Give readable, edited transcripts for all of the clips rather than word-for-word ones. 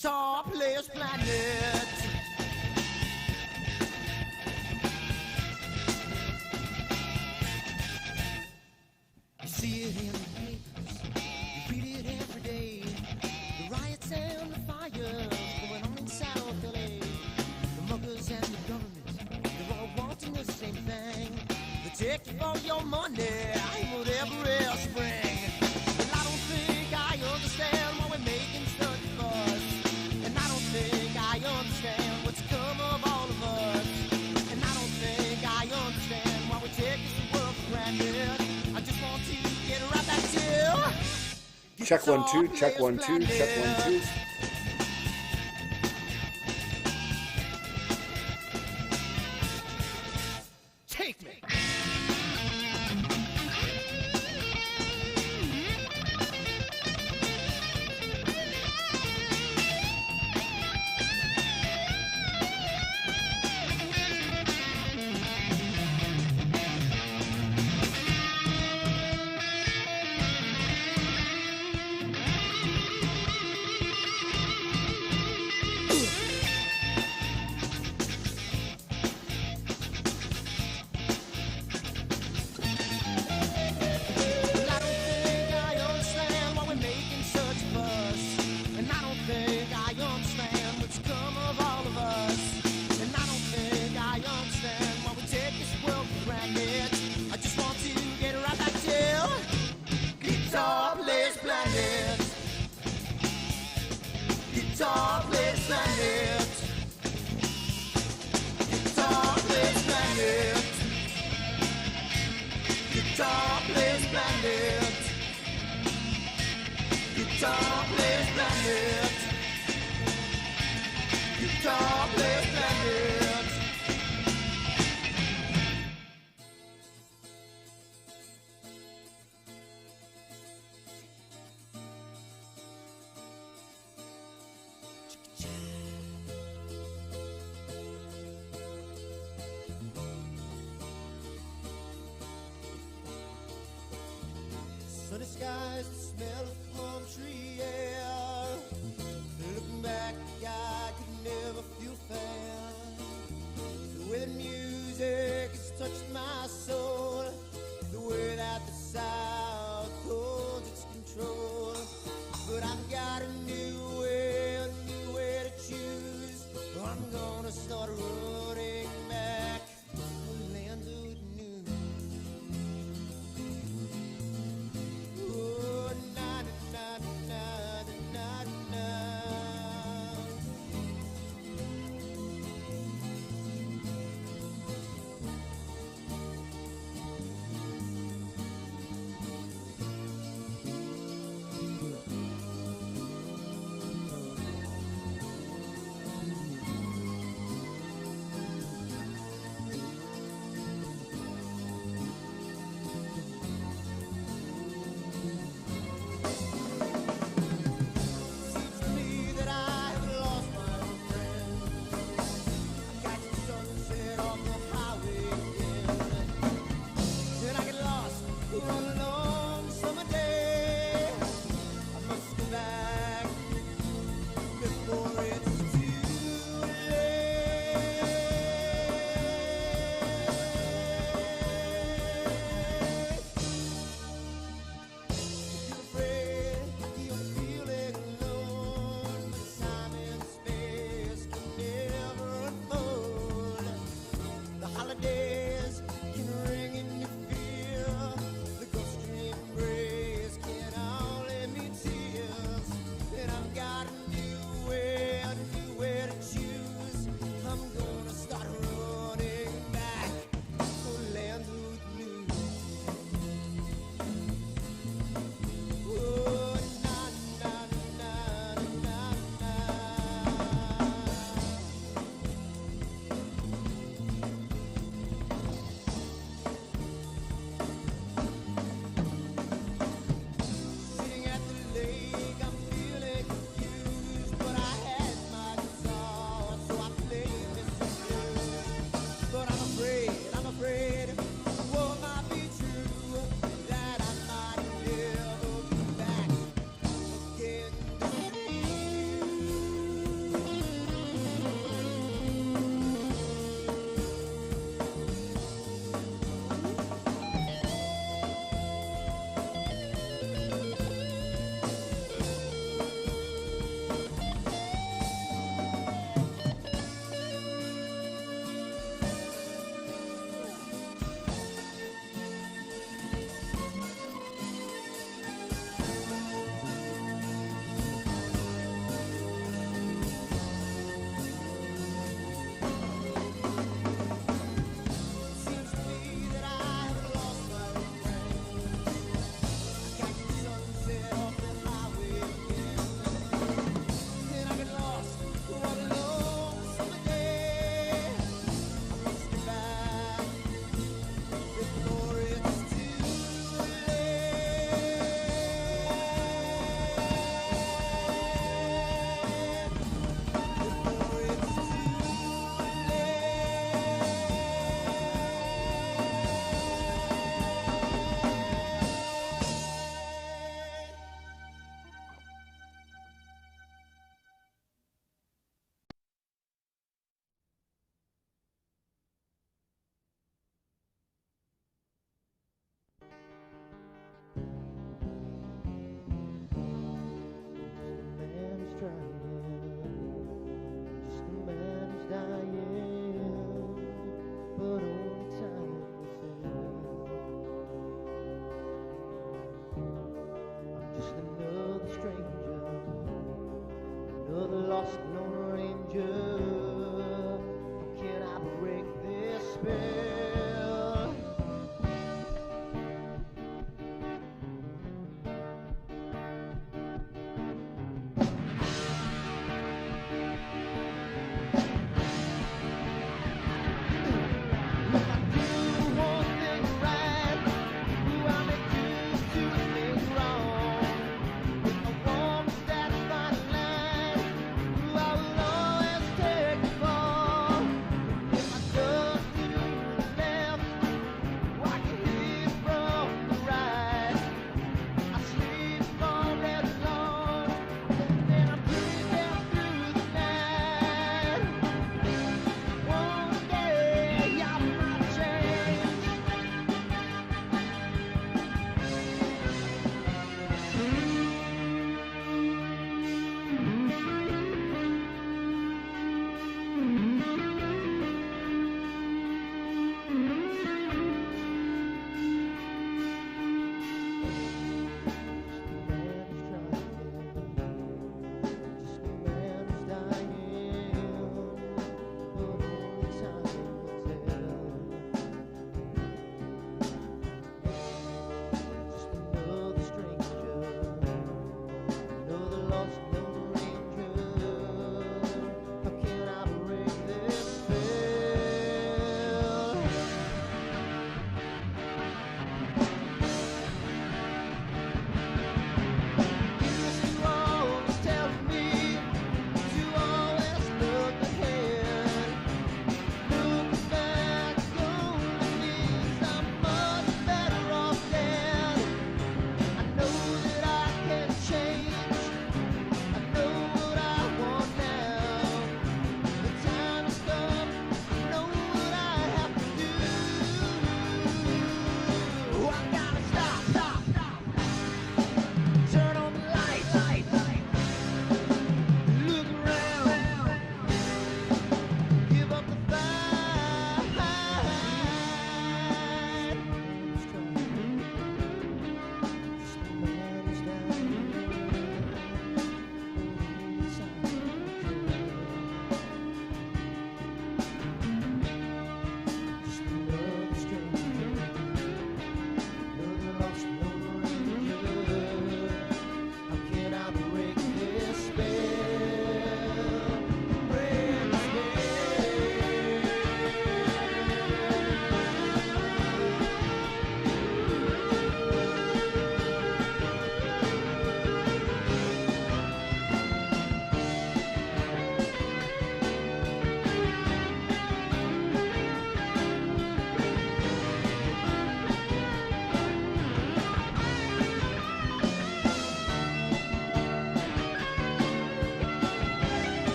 Topless planet. You see it in the papers, you read it every day. The riots and the fires going on in South LA. The muggers and the government, they're all wanting the same thing. They take you for your money and whatever else you bring. Well, I don't think I understand why we're making such a fuss. And I don't think I understand what's come of all of us. And I don't think I understand why we take this world for granted. I just want to get right back to Check 1 2, check 1 2, check 1 2. Take me. Topless planet. Topless planet. Topless planet. Topless planet. Topless planet. Sunny skies, the smell of palm tree air. Looking back, I could never feel fair. The way the music has touched my soul, the way that the South holds its control. But I've got a new way to choose. I'm gonna start running back to the land of new. Oh, na na na na na. the lost Lone Ranger. Can I break this spell?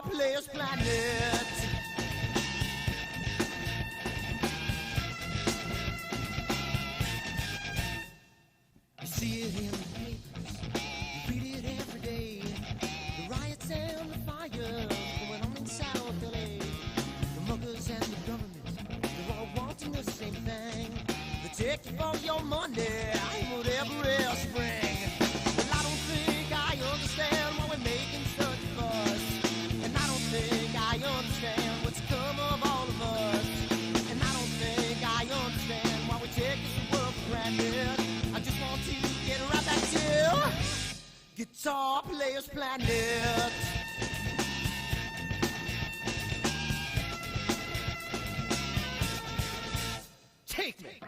guitar player's planet. You see it in the papers, you read it every day. The riots and the fires going on in South LA. The muggers and the government, they're all wanting the same thing. They take you for your money, whatever else bring. Well, I don't think I understand why we're making such a fuss. And I don't think I understand what's come of all of us. And I don't think I understand why we take this world for granted. I just want to get right back to Guitar Player's Planet. Take me.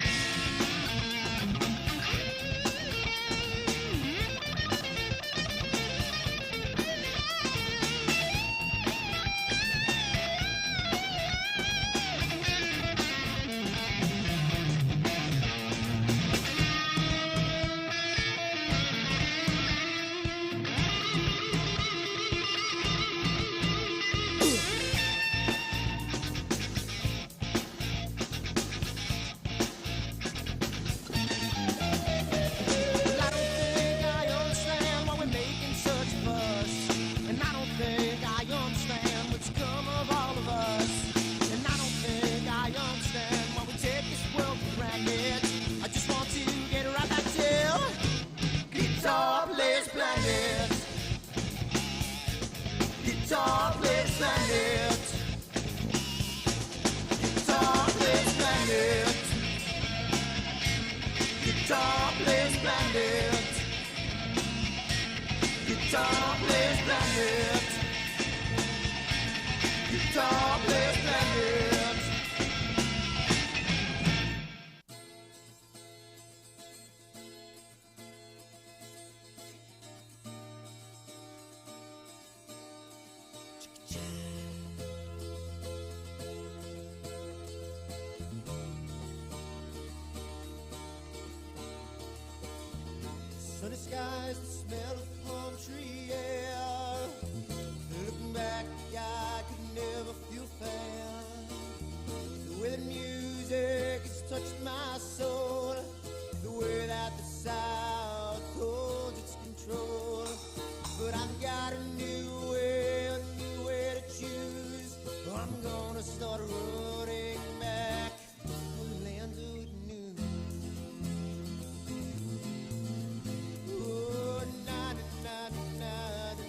Guitar Player's Planet. Guitar Player's Planet. Guitar Player's Planet. Guitar Player's Planet. Guitar Player's Planet. Sunny skies, the smell of palm tree air. Looking back, I could never feel fair. The way the music has touched my soul, the way that the South holds its control. But I've got a new way to choose. I'm gonna start running back to the land of the new. Oh, na na na na na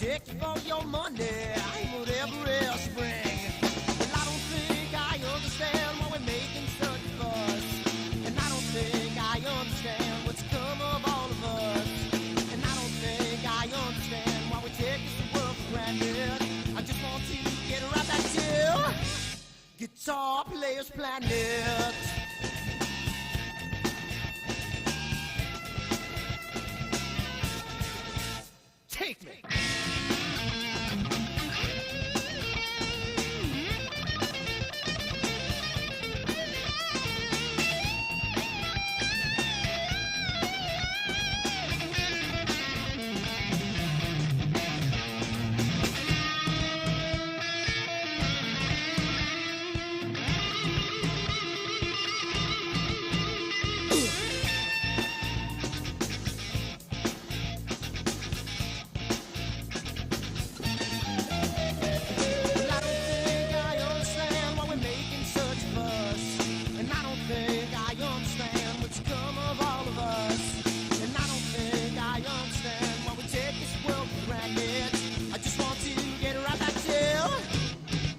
take you for your money and whatever else you bring. Well, I don't think I understand why we're making such a fuss. And I don't think I understand what's come of all of us. And I don't think I understand why we take this world for granted. I just want to get right back to Guitar Players Planet. Take me.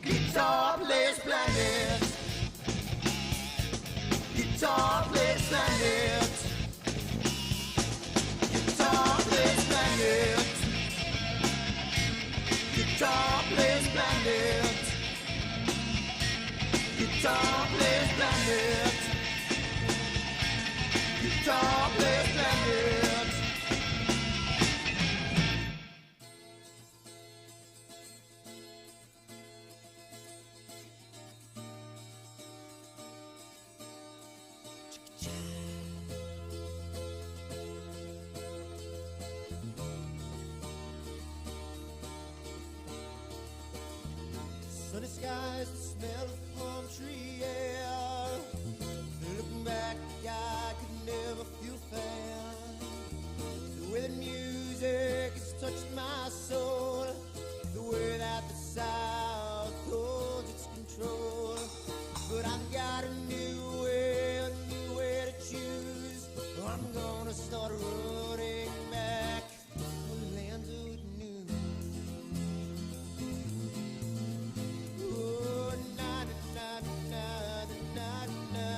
Guitar Players Planet. Guitar Players Planet. Guitar Players Planet. Guitar Players Planet. Guitar Players Planet. Sunny skies, the smell of palm tree air. Looking back, I could never feel fair. The way the music has touched my soul, the way that the South holds its control. But I've got a new way to choose. I'm gonna start running back to the lands of new. Oh, na na na na na na.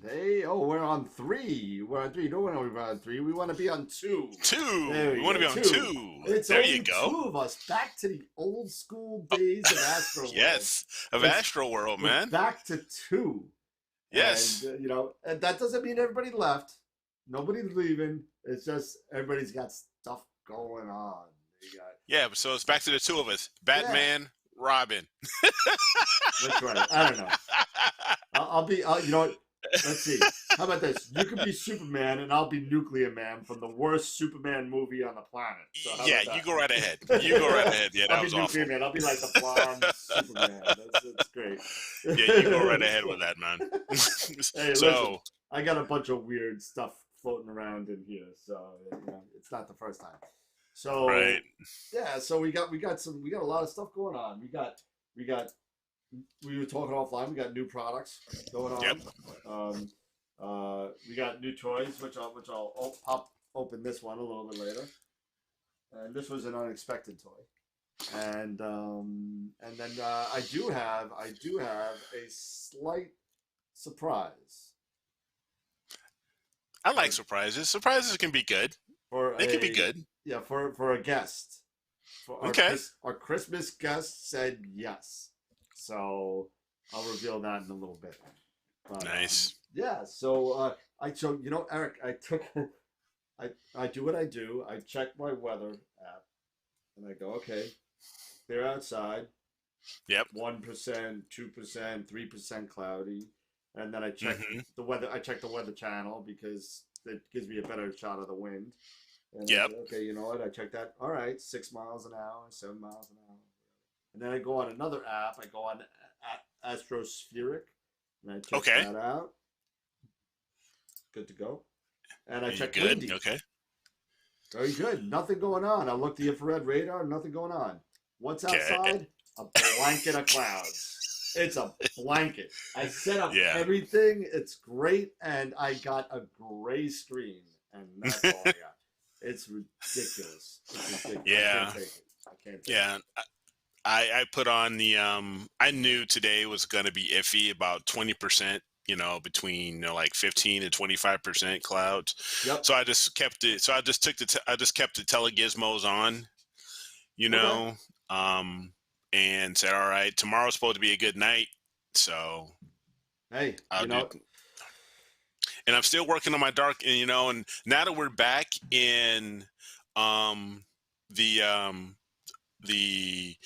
Hey, oh, we're on 3. We're on 3. No, we're on 3. We want to be on 2. 2. There We we want to go. be on 2. 2. It's There you only go. 2 of us. Back to the old school Oh, days of AstroWorld. yes, of It's AstroWorld, we're man. back to 2, and Yes. and that doesn't mean everybody left. Nobody's leaving. It's just everybody's got stuff going on. They got Yeah, so it's back to the 2 of us. yeah. Batman, Robin. That's right. I don't know. I'll be. You know what? Let's see. How about this? You could be Superman, and I'll be Nuclear Man from the worst Superman movie on the planet. So how Yeah, about you go right ahead. You go right that? ahead. Yeah, I'll that be was Nuclear awful. Man. I'll be like the blonde Superman. That's great. Yeah, you go right ahead with that, man. Hey, listen. So, I got a bunch of weird stuff floating around in here, so it's not the first time. So right. yeah, so we got a lot of stuff going on. We got we were talking offline. We got new products going Yep. on. We got new toys, which I'll pop open this one a little bit later. And this was an unexpected toy. And then I do have a slight surprise I like for surprises. Surprises can be good. for They can be a good. yeah for a guest. For Okay. Our Christmas guest said yes, so I'll reveal that in a little bit. But Nice. yeah, so Eric, I do what I do. I check my weather app and I go, okay, they're outside, Yep. 1%, 2%, 3% cloudy, and then I check Hmm. the weather. I check the weather channel because it gives me a better shot of the wind. And I Yep. say, okay, you know what? I check that. All right, 6 miles an hour, 7 miles an hour. And then I go on another app. I go on Astrospheric, and I check Okay. that out. Good to go. And I You check good? windy. Okay. Very good. Nothing going on. I look the infrared radar. Nothing going on. What's Okay. outside? A blanket of clouds. It's a blanket. I set up Yeah. everything. It's great, and I got a gray screen, and that's all I got. It's ridiculous. It's ridiculous. Yeah. I can't take it. I can't take it. Yeah. I put on the I knew today was going to be iffy, about 20%, between like 15 and 25% clouds. Yep. So I just kept it. So I just took I just kept the telegizmos on, you Okay. know, um and said, all right, tomorrow's supposed to be a good night. So Hey, I'll do, and I'm still working on my dark, and now that we're back in um the the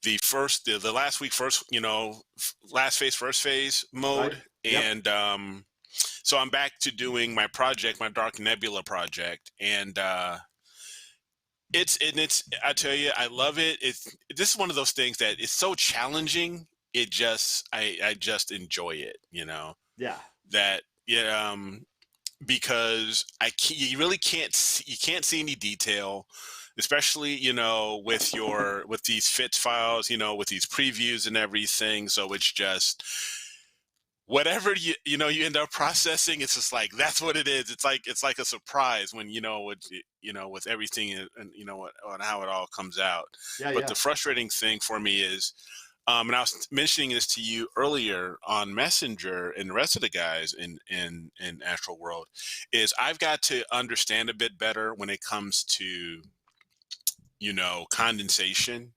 the last week first, last phase, first phase right? mode. Yep. And so I'm back to doing my project, my dark nebula project. And it's I tell you, I love it. This is one of those things that is so challenging. I just enjoy it, Yeah. that yeah, because you really can't see, you can't see any detail, especially with these fit files, with these previews and everything. So it's just whatever you end up processing. It's just like that's what it is. It's like a surprise when with everything, and on how it all comes out. Yeah. But Yeah. the frustrating thing for me is, and I was mentioning this to you earlier on Messenger and the rest of the guys in Astral World, is I've got to understand a bit better when it comes to condensation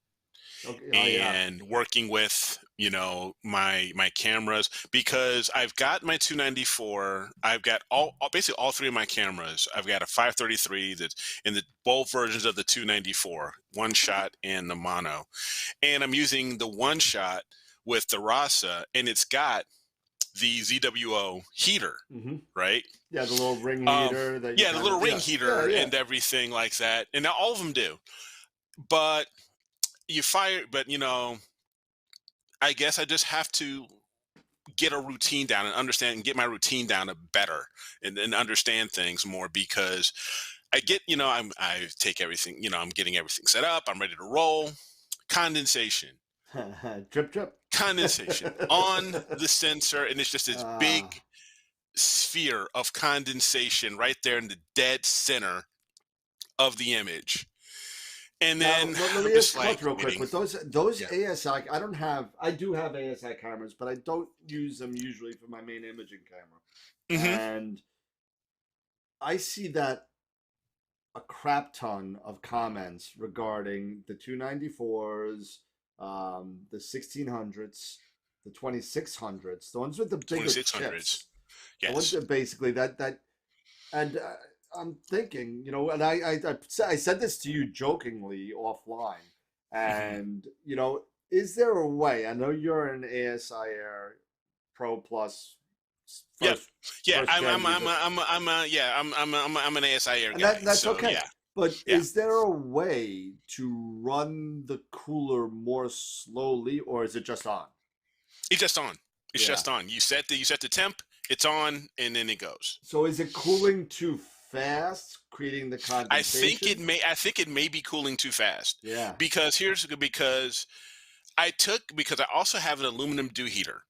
Okay. Oh yeah. and working with my cameras, because I've got my 294. I've got basically all three of my cameras. I've got a 533 that's in the both versions of the 294, one shot and the mono, and I'm using the one shot with the Rasa, and it's got the ZWO heater, Mm-hmm. right? Yeah, the little ring heater that you Yeah, the kind little of ring yeah, heater yeah. and everything like that, and now all of them do. But but I guess I just have to get a routine down and understand and get my routine down a better, and understand things more, because I get, I take everything, I'm getting everything set up. I'm ready to roll. Condensation, Drip, drip. condensation on the sensor. And it's just this Ah, big sphere of condensation right there in the dead center of the image. And Now, then let I'm me ask just a like question real quick. waiting. With those Yeah. ASI, I do have ASI cameras, but I don't use them usually for my main imaging camera. Hmm. And I see that a crap ton of comments regarding the 294s, the 1600s, the 2600s, the ones with the bigger 2600s. chips, the ones Yes. that basically and I'm thinking, and I said this to you jokingly offline, Hmm. and is there a way? I know you're an ASI Air Pro Plus Yep. first Yeah. first gen user, Yeah. I'm an ASI Air and guy. that's So okay. yeah. But Yeah. is there a way to run the cooler more slowly, or is it just on? It's just on. It's Yeah. just on. You set the temp. It's on, and then it goes. So is it cooling too fast, creating the condensation? I think it may be cooling too fast Yeah. because I also have an aluminum dew heater.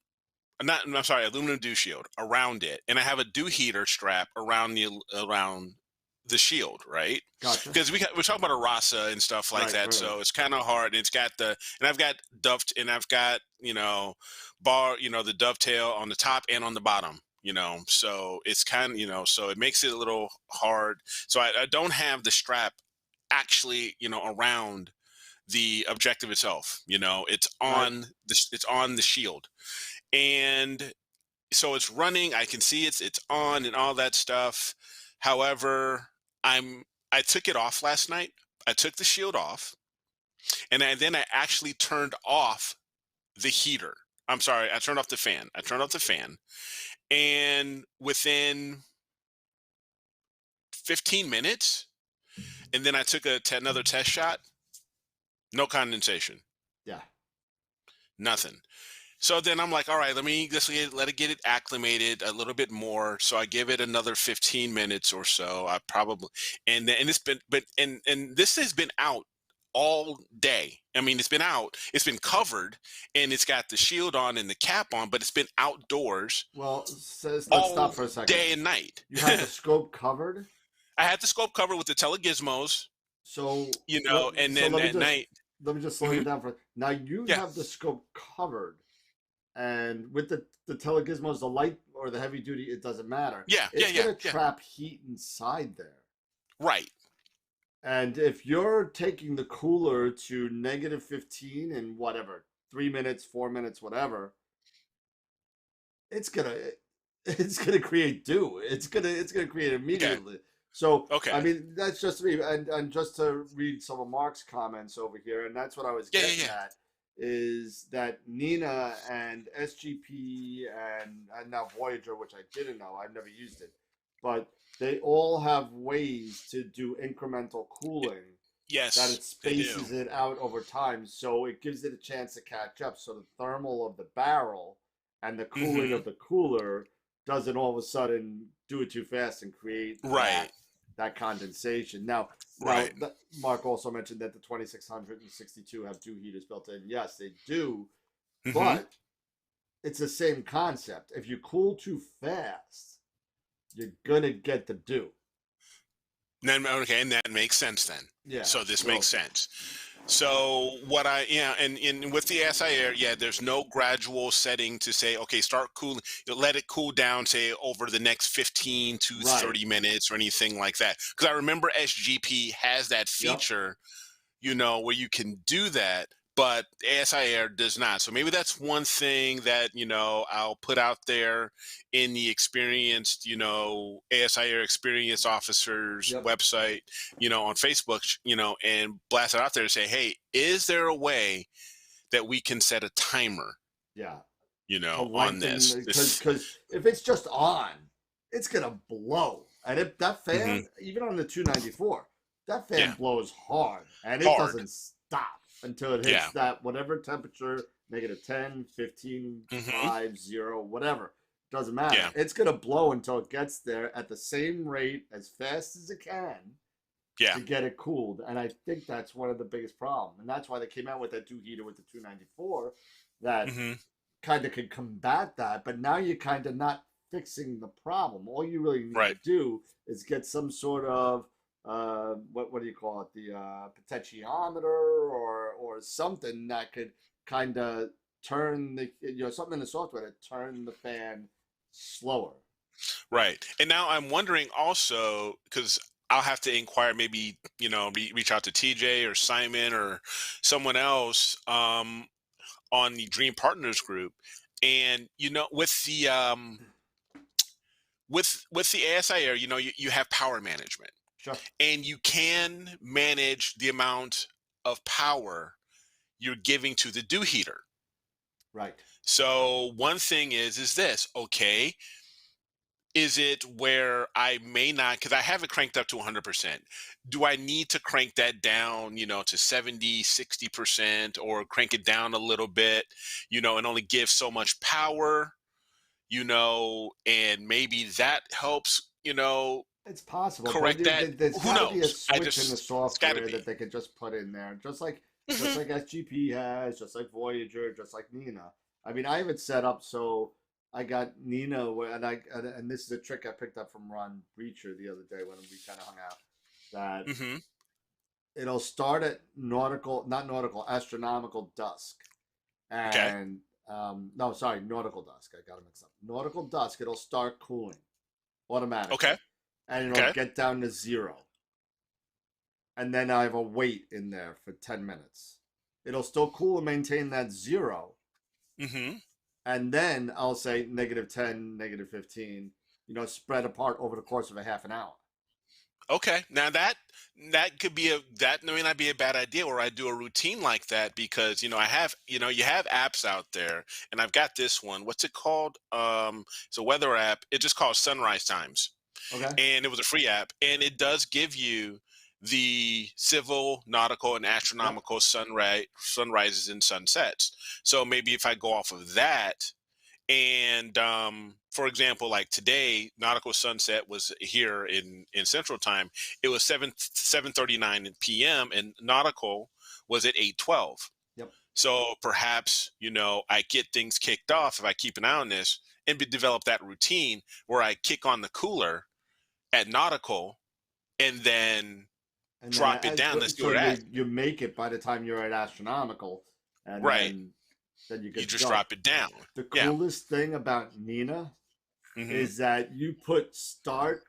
Not I'm sorry, aluminum dew shield around it, and I have a dew heater strap around the shield, right? Gotcha. Because we're talking about a Rasa and stuff like Right. that, Right. Right. so it's kind of hard. And I've got I've got the dovetail on the top and on the bottom. So it's kind of so it makes it a little hard. So I don't have the strap actually around the objective itself. It's Right. on the shield, and so it's running. I can see it's on and all that stuff. However, I took it off last night. I took the shield off, and then I actually turned off the heater. I'm sorry, I turned off the fan. And within 15 minutes, and then I took another test shot. No condensation, Yeah. nothing. So then I'm like, all right, let me just let it get it acclimated a little bit more. So I give it another 15 minutes or so. I probably and it's been and this has been out all day. I mean, it's been out, it's been covered, and it's got the shield on and the cap on, but it's been outdoors Well, let's all stop for a second. day and night. You have the scope covered, I had the scope covered with the telegizmos, so and so then let me at just night. slow you Mhm. down for now. You Yeah, have the scope covered, and with the telegizmos, the light or the heavy duty, it doesn't matter. yeah, yeah, It's yeah, gonna yeah. trap heat inside there. Right. And if you're taking the cooler to -15 in whatever, 3 minutes, 4 minutes, whatever, it's gonna it's gonna create dew. It's gonna create Okay. immediately. So I Okay. mean that's just me, and just to read some of Mark's comments over here, and that's what I was Yeah, yeah, getting yeah. at is that Nina and SGP and now Voyager, which I didn't know, I've never used it, but they all have ways to do incremental cooling that Yes, it they do. spaces it out over time, so it gives it a chance to catch up. So the thermal of the barrel and the cooling Hmm. of the cooler doesn't all of a sudden do it too fast and create Right. that condensation. Now, Right. Mark also mentioned that the 2600 and 62 have dew heaters built in. Yes, they do, Hmm. but it's the same concept. If you cool too fast, you're gonna get the dew. Then okay, and that makes sense then. Yeah. So this makes So sense. So what I yeah, and with the SI yeah, there's no gradual setting to say okay, start cooling, let it cool down, say over the next 15 to right. 30 minutes or anything like that. Because I remember SGP has that Yep. feature where you can do that, but ASIR does not. So maybe that's one thing that, I'll put out there in the experienced, ASIR experience officers Yep. website, on Facebook, and blast it out there and say, hey, is there a way that we can set a timer, Yeah. To on lengthen this? because if it's just on, it's gonna blow. And if that Hmm. fan, even on the 294, that fan Yeah. blows hard and it Hard. doesn't stop until it Yeah. hits that whatever temperature, -10, 15, Hmm. 5, 0, whatever. Doesn't matter. Yeah. It's gonna blow until it gets there at the same rate as fast as it can Yeah. to get it cooled. And I think that's one of the biggest problems. And that's why they came out with that dew heater with the 294 that Hmm. kind of can combat that, but now you're kind of not fixing the problem. All you really need to Right. do is get some sort of what do you call it? The potentiometer or something that could kind of turn the something in the software to turn the fan slower. Right. And now I'm wondering also, because I'll have to inquire, maybe, reach out to TJ or Simon or someone else on the Dream Partners group. And, with the ASI Air, you have power management, Sure. and you can manage the amount of power you're giving to the dew heater. Right. So one thing is this, okay, is it where I may not, because I have it cranked up to 100%. Do I need to crank that down, to 70, 60%, or crank it down a little bit, and only give so much power, and maybe that helps, It's possible, but correct that? there's Who got to be a knows? switch in the It's got to software be. that they could just put in there, just Hmm. like SGP has, just like Voyager, just like Nina. I mean, I have it set up so I got Nina, and this is a trick I picked up from Ron Breacher the other day when we kind of hung out. That Hmm. it'll start at not nautical, astronomical dusk, Okay. and no, sorry, nautical dusk. I got it mixed up. Nautical dusk. It'll start cooling Okay. automatically, and it'll Okay. get down to 0. And then I have a wait in there for 10 minutes. It'll still cool and maintain that 0. Hmm. And then I'll say -10, -15, spread apart over the course of a half an hour. Okay. Now that could be that may not be a bad idea where I do a routine like that, because I have you have apps out there, and I've got this one. What's it called? It's a weather app. It just called Sunrise Times, Okay? and it was a free app, and it does give you the civil, nautical, and Yep. astronomical sunrises and sunsets. So maybe if I go off of that, and for example, like today, nautical sunset was here in Central Time. It was 7:39 p.m. and nautical was at 8:12. Yep. So perhaps I get things kicked off if I keep an eye on this and develop that routine where I kick on the cooler at nautical and then And then drop it down. Let's do so it at you make it by the time you're at astronomical, and right. then you're You good to just go. drop it down. The Yeah. coolest thing about Nina Hmm. is that you put start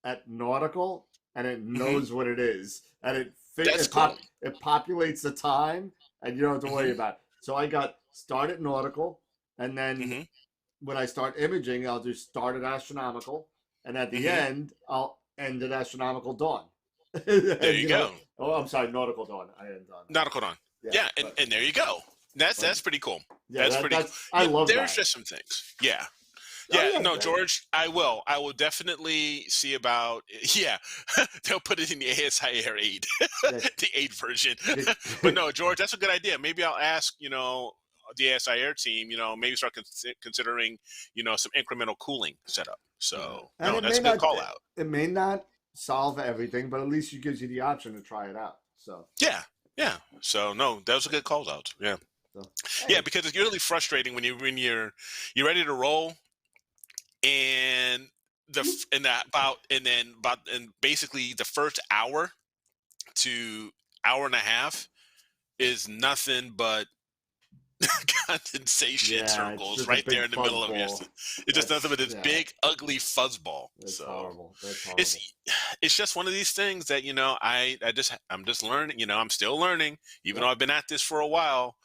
at nautical and it Hmm. knows what it is, and That's cool. it populates the time, and you don't have to worry Hmm. about it. So I got start at nautical, and then Hmm. when I start imaging, I'll do start at astronomical, and at the Hmm. end I'll end at astronomical dawn. There And you go. oh, I'm sorry, nautical dawn. I end on Nautical dawn. yeah, Yeah, and there you go. That's but that's pretty cool. yeah, That's pretty cool. that's I love There's that. just some things. Yeah. Oh Yeah, yeah, no, George, I will. I will definitely see about yeah. They'll put it in the ASI Air 8, yeah. the 8 version. But no, George, that's a good idea. Maybe I'll ask, the ASI Air team, maybe start considering, some incremental cooling setup. Yeah. So, And no, that's a good call out. it may not solve everything, but at least it gives you the option to try it out. So, Yeah. Yeah. So, no, that was a good call out. Yeah. so Yeah, hey, because it's really frustrating when you're ready to roll, and you and basically the first hour to hour and a half is nothing but condensation yeah, it's circles just a right there big in the fuzz middle of your ball. it's just nothing That's but this yeah, big ugly fuzzball. it's So horrible. That's it's horrible. it's just one of these things that I'm just learning. I'm still learning, even though Yep. I've been at this for a while.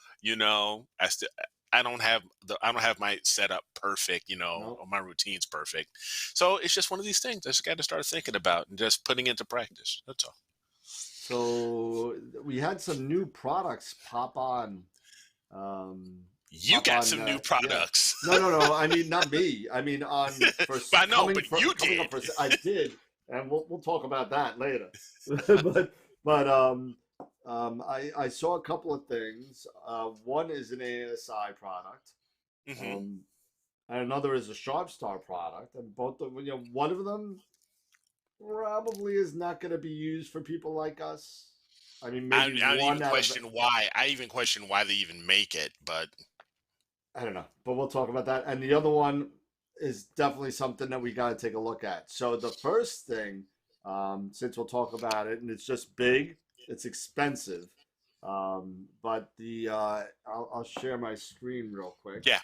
I don't have my setup perfect, No. or my routines perfect. So it's just one of these things I just got to start thinking about and just putting into practice. That's all. So we had some new products um, You pop got on. some new Yeah. products. No, no, no. I mean, not me. I mean, on for I know, but you coming up did. for. I did, and we'll talk about that later. but I saw a couple of things. One is an ASI product, Hmm. um, and another is a Sharp Star product, and both of one of them probably is not going to be used for people like us. I mean, maybe I don't one even out of question why. I even question why they even make it, but I don't know, but we'll talk about that. And the other one is definitely something that we got to take a look at. So the first thing since we'll talk about it, and it's just big. It's expensive, but I'll share my screen real quick, Yeah,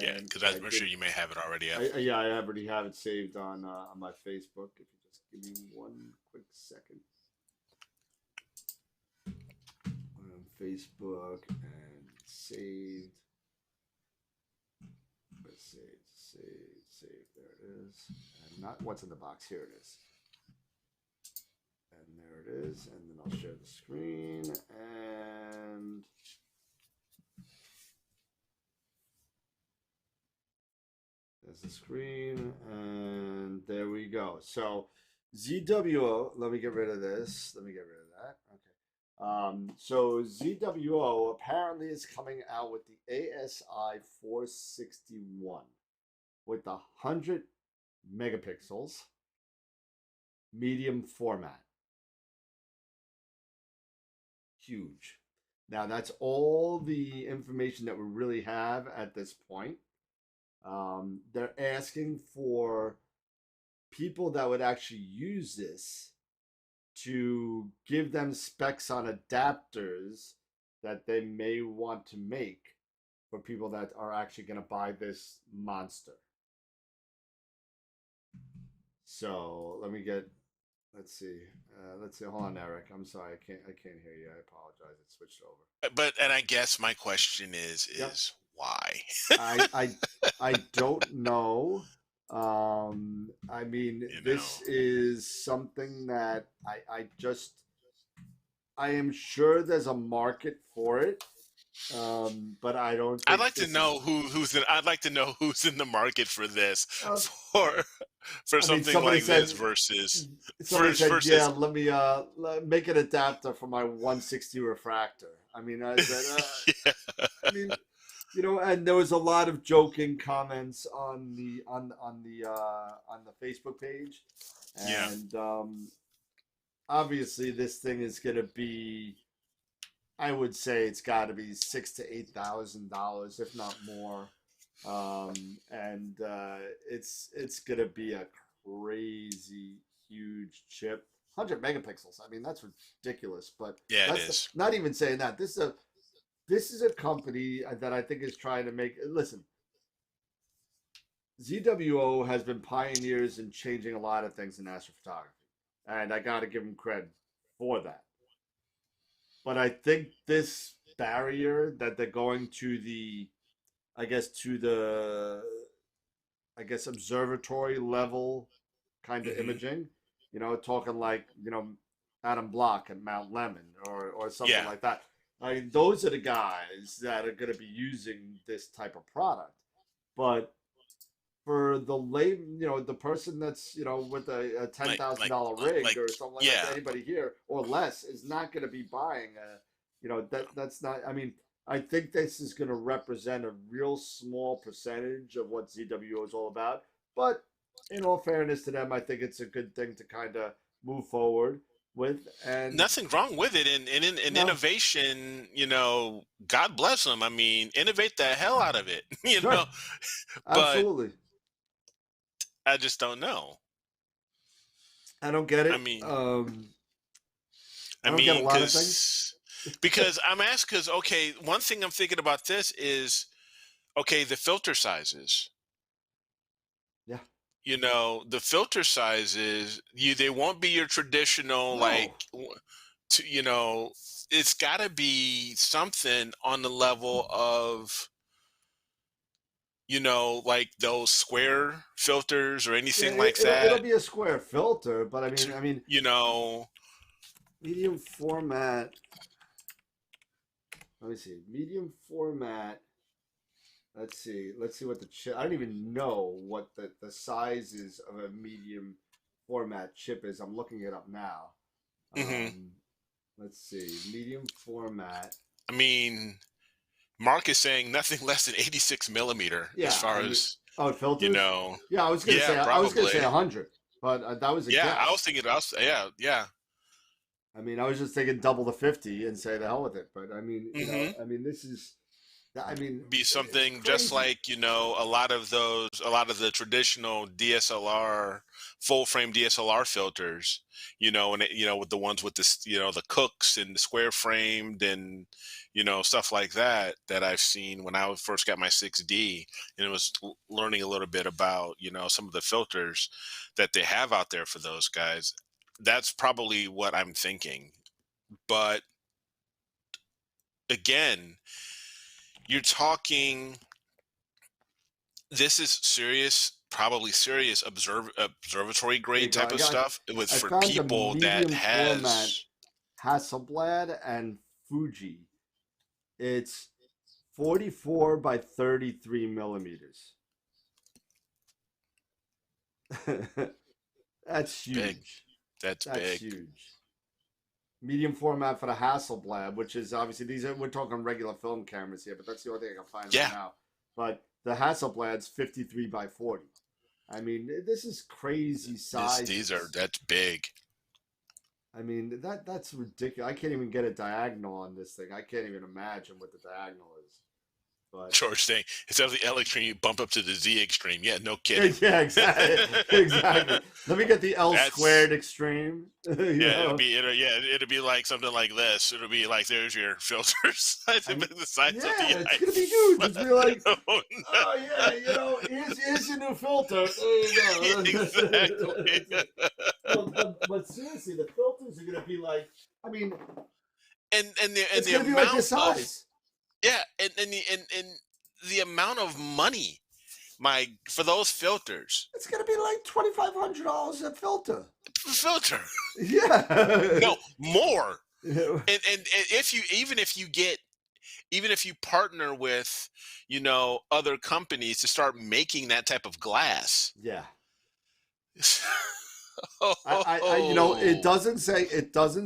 yeah, and because I I'm did. sure you may have it already up. Yeah, I already have it saved on my Facebook. If you just give me one quick second, on Facebook and saved. Let's save. There it is. And not what's in the box. Here it is. And there it is. And then I'll share the screen. And there's the screen. And there we go. So ZWO, let me get rid of this. Let me get rid of that. Okay. So ZWO apparently is coming out with the ASI 461 with 100 megapixels medium format. Huge. Now that's all the information that we really have at this point. They're asking for people that would actually use this to give them specs on adapters that they may want to make for people that are actually going to buy this monster. So let's see. Hold on, Eric. I'm sorry. I can't hear you. I apologize. It switched over. And I guess my question is Yep. why? I don't know. I mean, this is something that I am sure there's a market for it. But I don't think I'd like to know I'd like to know who's in the market for this for something like this versus somebody said, yeah, let me make an adapter for my 160 refractor. I mean, I said, yeah. I mean, you know, and there was a lot of joking comments on the Facebook page, and obviously this thing is going to be, I would say it's got to be $6,000 to $8,000, if not more, and it's going to be a crazy huge chip. 100 megapixels. I mean, that's ridiculous. But yeah, that's it is. not even saying that. This is a company that I think is trying to make. Listen, ZWO has been pioneers in changing a lot of things in astrophotography, and I got to give them credit for that. But I think this barrier that they're going to observatory level kind of imaging, you know, talking like, you know, Adam Block at Mount Lemmon or something like that. I mean, those are the guys that are going to be using this type of product. But for the the person that's, you know, with a $10,000 rig or something like that, anybody here or less is not going to be buying that's not. I mean, I think this is going to represent a real small percentage of what ZWO is all about. But in all fairness to them, I think it's a good thing to kind of move forward with. And nothing wrong with it. And in innovation, you know, God bless them. I mean, innovate the hell out of it, you know. Absolutely. But I just don't know. I don't get it. I mean, I don't get a lot of things. Because I'm asked, because, okay, one thing I'm thinking about this is, okay, the filter sizes. Yeah. You know, the filter sizes, they won't be your traditional, you know, it's got to be something on the level of, you know, like those square filters or anything like that. It'll be a square filter, but I mean, you know, medium format. Let me see. Medium format. Let's see what the chip. I don't even know what the sizes of a medium format chip is. I'm looking it up now. Let's see. Medium format. I mean, Mark is saying nothing less than 86 millimeter as far as filters. You know. Yeah, I was gonna say probably. I was gonna say 100, but that was a guess. I was thinking. Yeah. I mean, I was just thinking double the 50 and say the hell with it. But I mean, you know, I mean, I mean, Be it's something just crazy. like, a lot of the traditional DSLR, full frame DSLR filters, and with the ones with this, the Cooks and the square framed and, stuff like that I've seen when I first got my 6D, and it was learning a little bit about, some of the filters that they have out there for those guys. That's probably what I'm thinking. But again, you're talking, this is serious, probably serious observatory Here you grade go. type of stuff with I for found a people that medium format has. Hasselblad and Fuji. It's 44 by 33 millimeters. That's Big. huge. That's That's big. huge. Medium format for the Hasselblad, which is obviously we're talking regular film cameras here, but that's the only thing I can find right Yeah. now. But the Hasselblad's 53 by 40. I mean, this is crazy sizes. That's big. I mean, that's ridiculous. I can't even get a diagonal on this thing. I can't even imagine what the diagonal is. But George saying, instead of the L extreme, you bump up to the Z extreme. Yeah, no kidding. yeah, exactly, exactly. Let me get the L squared That's extreme. yeah. It'll be like something like this. It'll be like, there's your filters. The size of Yeah, the it's gonna be huge. It's gonna be like, oh, no. oh yeah, here's your new filter. There you go. Exactly. But seriously, the filters are gonna be like, I mean, and it's the gonna be like amount this of size. yeah, and the amount of money for those filters. It's gonna be like $2,500 a filter. Filter. Yeah. No, more. And if you even if you partner with, other companies to start making that type of glass. Yeah. Oh, it doesn't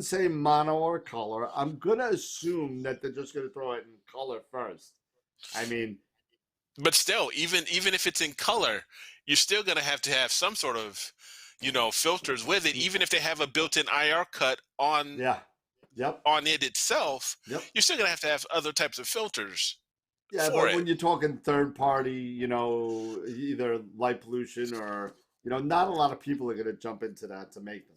say mono or color. I'm gonna assume that they're just gonna throw it in color first. I mean, but still, even if it's in color, you're still gonna have to have some sort of, filters with it. Even if they have a built-in IR cut on yeah, yep, on it itself, yep. you're still gonna have to have other types of filters Yeah, for but it. when you're talking third party, either light pollution or not a lot of people are gonna jump into that to make them.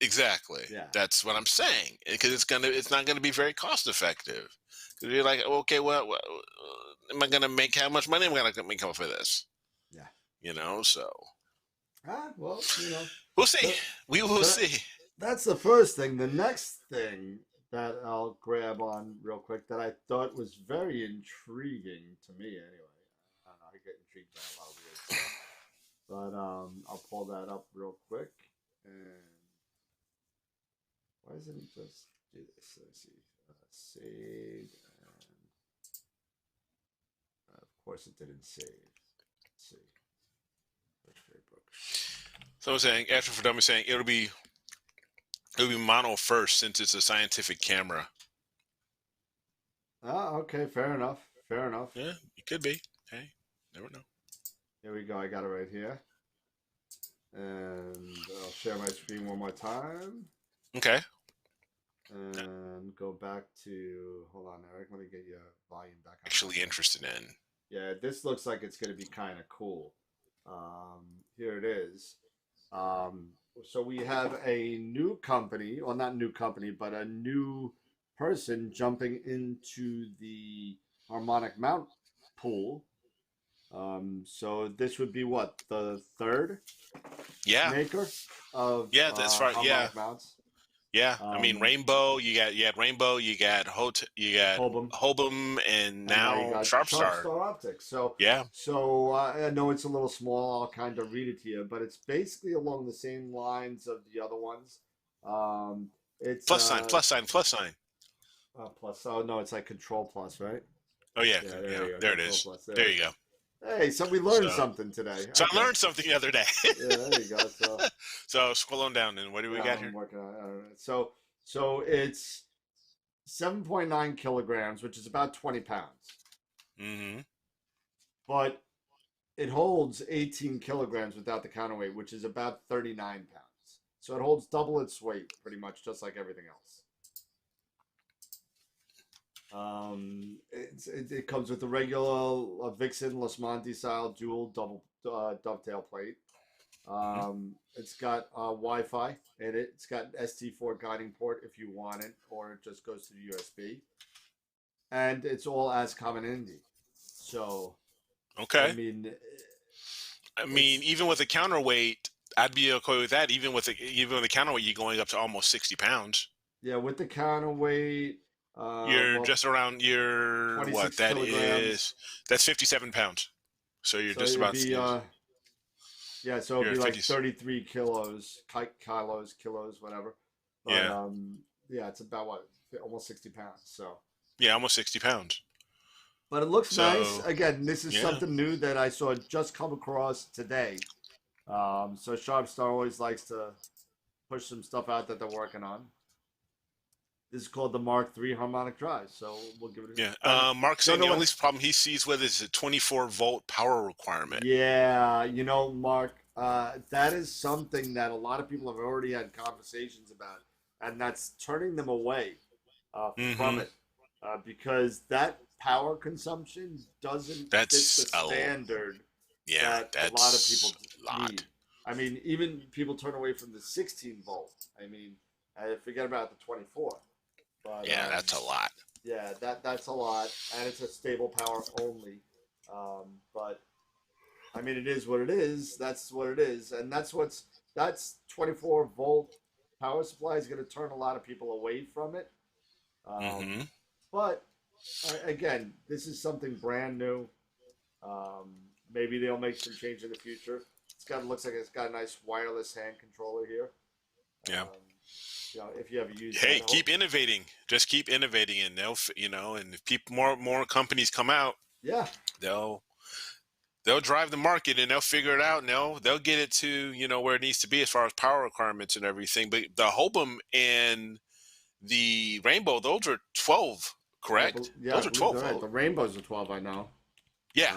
Exactly. Yeah. That's what I'm saying. Because it's not gonna be very cost effective. Because you're like, okay, well, am I gonna make, how much money am I gonna make off of this? Yeah. So Well, we'll see. that- We will that- see. that's the first thing. The next thing that I'll grab on real quick that I thought was very intriguing to me anyway. I don't know, I get intrigued by a lot of weird stuff. But I'll pull that up real quick. And why doesn't it just do this? Let's see. Save. And of course it didn't save. Let's see. Someone saying, after for dummies saying it'll be mono first since it's a scientific camera. Okay, fair enough. Fair enough. Yeah, it could be. Hey, never know. Here we go. I got it right here. And I'll share my screen one more time. Okay. And go back to, hold on, Eric. Let me get your volume back. Actually interested in. Yeah, this looks like it's going to be kind of cool. Here it is. So we have a new company, well, not new company, but a new person jumping into the harmonic mount pool. So this would be what, the third maker of that's right. harmonic mounts. Yeah, I mean Rainbow. You had Rainbow. You got Hobum, and now Sharp Star Optics. So yeah. So I know it's a little small. I'll kind of read it to you, but it's basically along the same lines of the other ones. It's plus sign. Plus. Oh no, it's like Control Plus, right? Oh yeah, there it is. There you go. Hey, so we learned something today. So I learned something the other day. Yeah, there you go. So scroll on down, and what do we got here? I'm working on it. So it's 7.9 kilograms, which is about 20 pounds. Mm-hmm. But it holds 18 kilograms without the counterweight, which is about 39 pounds. So it holds double its weight, pretty much, just like everything else. It comes with the regular Vixen Lasmonti style dual double dovetail plate. Mhm. It's got Wi-Fi in it. It's got an ST4 guiding port if you want it, or it just goes to the USB. And it's all as common indie. So, I Okay. mean, I mean, it's even with a counterweight, I'd be okay with that. Even with a counterweight, you're going up to almost 60 pounds. yeah, with the counterweight, You're well, just around your what? 26 kilograms. That's 57 pounds. So you're So just it'd about be yeah, so it'd you're be like 50. 33 kilos, kilos, whatever. But Yeah, yeah, it's about what, almost 60 pounds. So, yeah, almost 60 pounds. but it looks nice. So Again, this is yeah, something new that I saw just come across today. So Sharp Star always likes to push some stuff out that they're working on. This is called the Mark III harmonic drive. So we'll give it yeah. a Mark's don't saying know the what. only problem he sees with is a 24-volt power requirement. Yeah, Mark, that is something that a lot of people have already had conversations about, and that's turning them away from Mm-hmm. it because that power consumption doesn't fit the That's a standard Yeah, that a lot of that's people a lot. need. I mean, even people turn away from the 16 volt. I mean, forget about the 24. But Yeah, that's a lot. yeah, that's a lot, and it's a stable power only. But I mean, it is what it is. That's what it is, and that's 24-volt power supply is going to turn a lot of people away from it. Mm-hmm. But again, this is something brand new. Um, Maybe they'll make some change in the future. Looks like it's got a nice wireless hand controller here. Yeah. Um, if you ever use Hey, that, keep innovating. Just keep innovating, and and if people more companies come out, yeah, they'll they'll drive the market, and they'll figure it out, and they'll get it to where it needs to be as far as power requirements and everything. But the Hobum and the Rainbow, those are 12, correct? yeah, I Those are believe 12 they're right. volt. The rainbows are 12. I know. Yeah,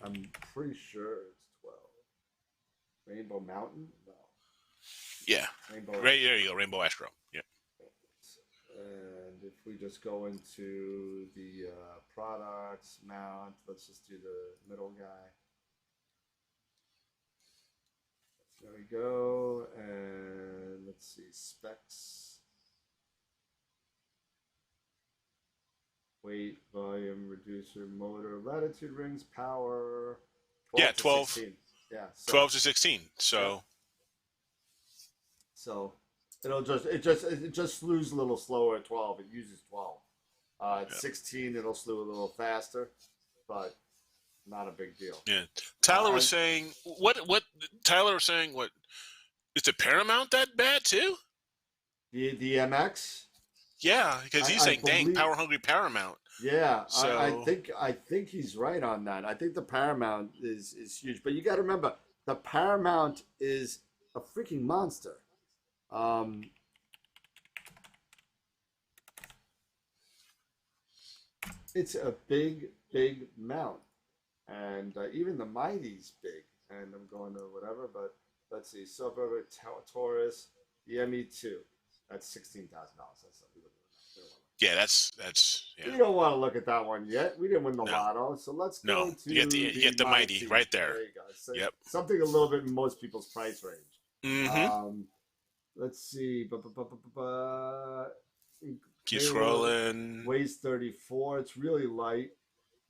I'm pretty sure it's 12. Rainbow Mountain? No. yeah. Rainbow Right Astro. there you go, Rainbow Astro. Yeah. And if we just go into the products mount, let's just do the middle guy. There we go. And let's see, specs. Weight, volume, reducer, motor, latitude rings, power, Yeah, 12 to 12, 16. Yeah, so, 12 to 16. yep. So So it just slews a little slower at 12. It uses 12. At yeah. 16, it'll slew a little faster, but not a big deal. Yeah. Tyler was And saying what Tyler was saying what is the Paramount that bad too? the MX, Yeah, because he's I saying dang, believe, power hungry Paramount. yeah, So I think he's right on that. I think the Paramount is huge, but you got to remember the Paramount is a freaking monster. Um, it's a big mount, and even the Mighty's big. And I'm going to whatever, but let's see, Suburban Taurus, the ME2, that's $16,000. That's not, yeah, that's yeah. we don't want to look at that one yet. We didn't win the No. lotto, so let's No. go to You the get the mighty Mighty. right there. There you go. So Yep. something a little bit in most people's price range. Mm-hmm. Let's see. Keep Payload scrolling. weighs 34. It's really light.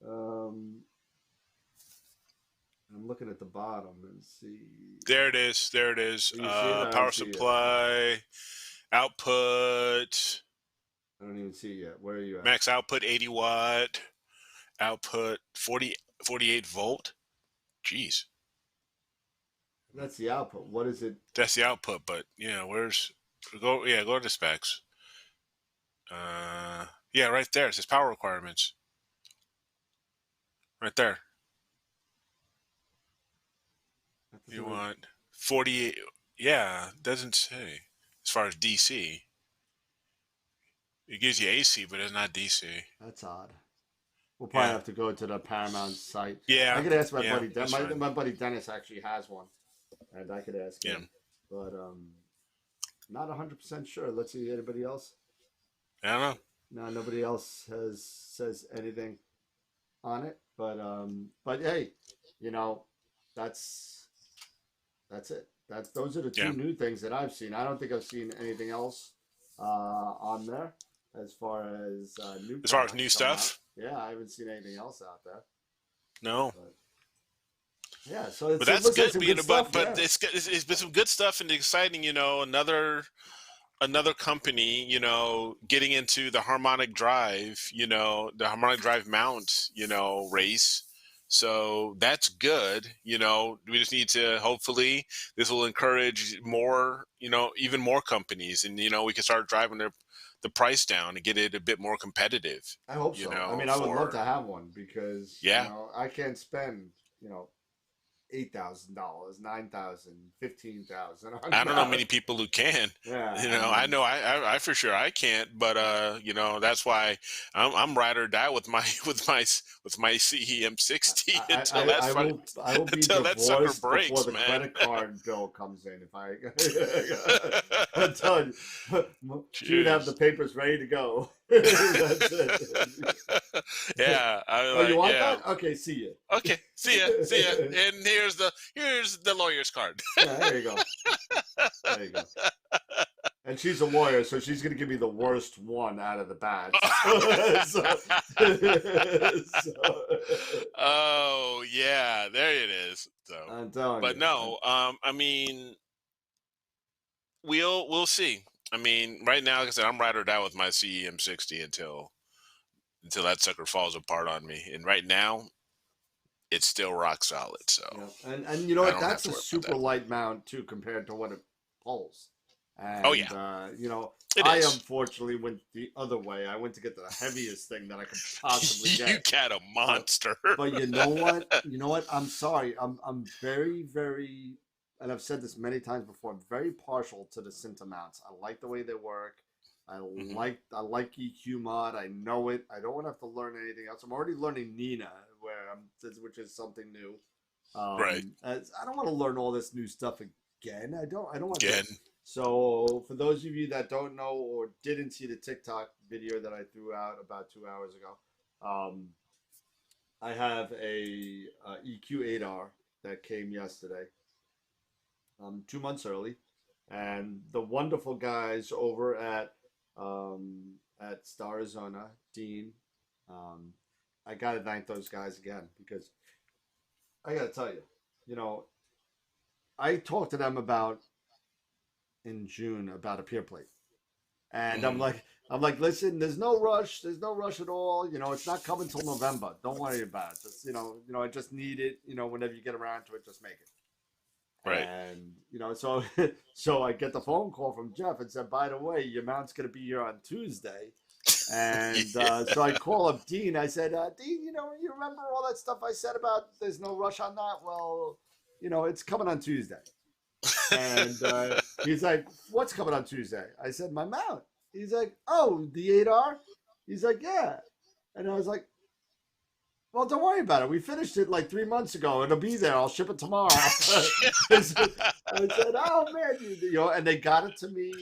Um, I'm looking at the bottom and see. There it is. There it is. Do you see it? I don't Power see it. supply, output, I don't even see it yet. Where are you at? max output 80 watt, output 48 volt. Jeez. That's the output. What is it? That's the output, but where's go to the specs. Yeah, right there. It says power requirements. Right there. You want 48 yeah, doesn't say as far as DC. It gives you AC, but it's not DC. That's odd. We'll probably Yeah. have to go to the Paramount site. Yeah. I could ask my Yeah, buddy. that's My, fine. my buddy Dennis actually has one, and I could ask Yeah. him. But not 100% sure. Let's see. Anybody else? I don't know. No, nobody else says anything on it. But hey, you know, that's that's it. That's those are the two Yeah. new things that I've seen. I don't think I've seen anything else on there as far as new As far as products new coming out. stuff, Yeah, I haven't seen anything else out there. no. But yeah, so But it that's looks like good. some You good know, stuff. but Yeah. it's been some good stuff and exciting. You know, another company, you know, getting into the harmonic drive, you know, the harmonic drive mount, you know, race. So that's good. You know, we just need to hopefully this will encourage more, you know, even more companies, and you know, we can start driving the price down and get it a bit more competitive. I hope You so. I know, mean, I would love to for have one because yeah, I can't spend $8,000, 9,000, 15,000 on I don't know mount. many people who can. Yeah, You I know, I mean, know I for sure I can't, but you know, that's why I'm ride or die with my with my CEM 60 until I will be until that sucker divorced before breaks, the man. credit card bill comes in. If I, I'm telling you, she would have the Cheers. papers ready to go. That's it. Yeah, I'm Oh, you like, want yeah. that? Okay, see you. Okay, see ya. And here's the lawyer's card. Yeah, there you go. There you go. And she's a lawyer, so she's going to give me the worst one out of the batch. So, Oh yeah, there it is. So, I'm telling but you. no, I mean, we'll see. I mean, right now, like I said, I'm ride or die with my CEM 60 until that sucker falls apart on me. And right now, it's still rock solid. So Yeah, and you know I what? don't have That's to a worry about super that. light mount too compared to what it pulls. Oh And yeah, it I is. unfortunately went the other way. I went to get the heaviest thing that I could possibly You get. got a But monster. but you know what? You know what? I'm sorry. I'm very very, and I've said this many times before. I'm very partial to the Cinta mounts. I like the way they work. Hmm. I like EQ mod. I know it. I don't want to have to learn anything else. I'm already learning Nina, which is something new. Right. I don't want to learn all this new stuff again. I don't want to. Again. So for those of you that don't know or didn't see the TikTok video that I threw out about 2 hours ago, um, I have a EQ8R that came yesterday, 2 months early, and the wonderful guys over at Star Arizona, Dean. Um, I gotta thank those guys again because I gotta tell you, you know, I talked to them about in June about a peer plate, and Hmm. I'm like, listen, there's no rush, at all. It's not coming till November. Don't worry about it. Just I just need it. Whenever you get around to it, just make it. Right. And so so I get the phone call from Jeff and said, by the way, your mount's gonna be here on Tuesday. And Yeah. so I call up Dean. I said, Dean, you remember all that stuff I said about there's no rush on that? Well, it's coming on Tuesday. And he's like, what's coming on Tuesday? I said, my mount. He's like, oh, the 8R? He's like, yeah. And I was like, well, don't worry about it. We finished it like 3 months ago. It'll be there. I'll ship it tomorrow. I said, oh man, and they got it to me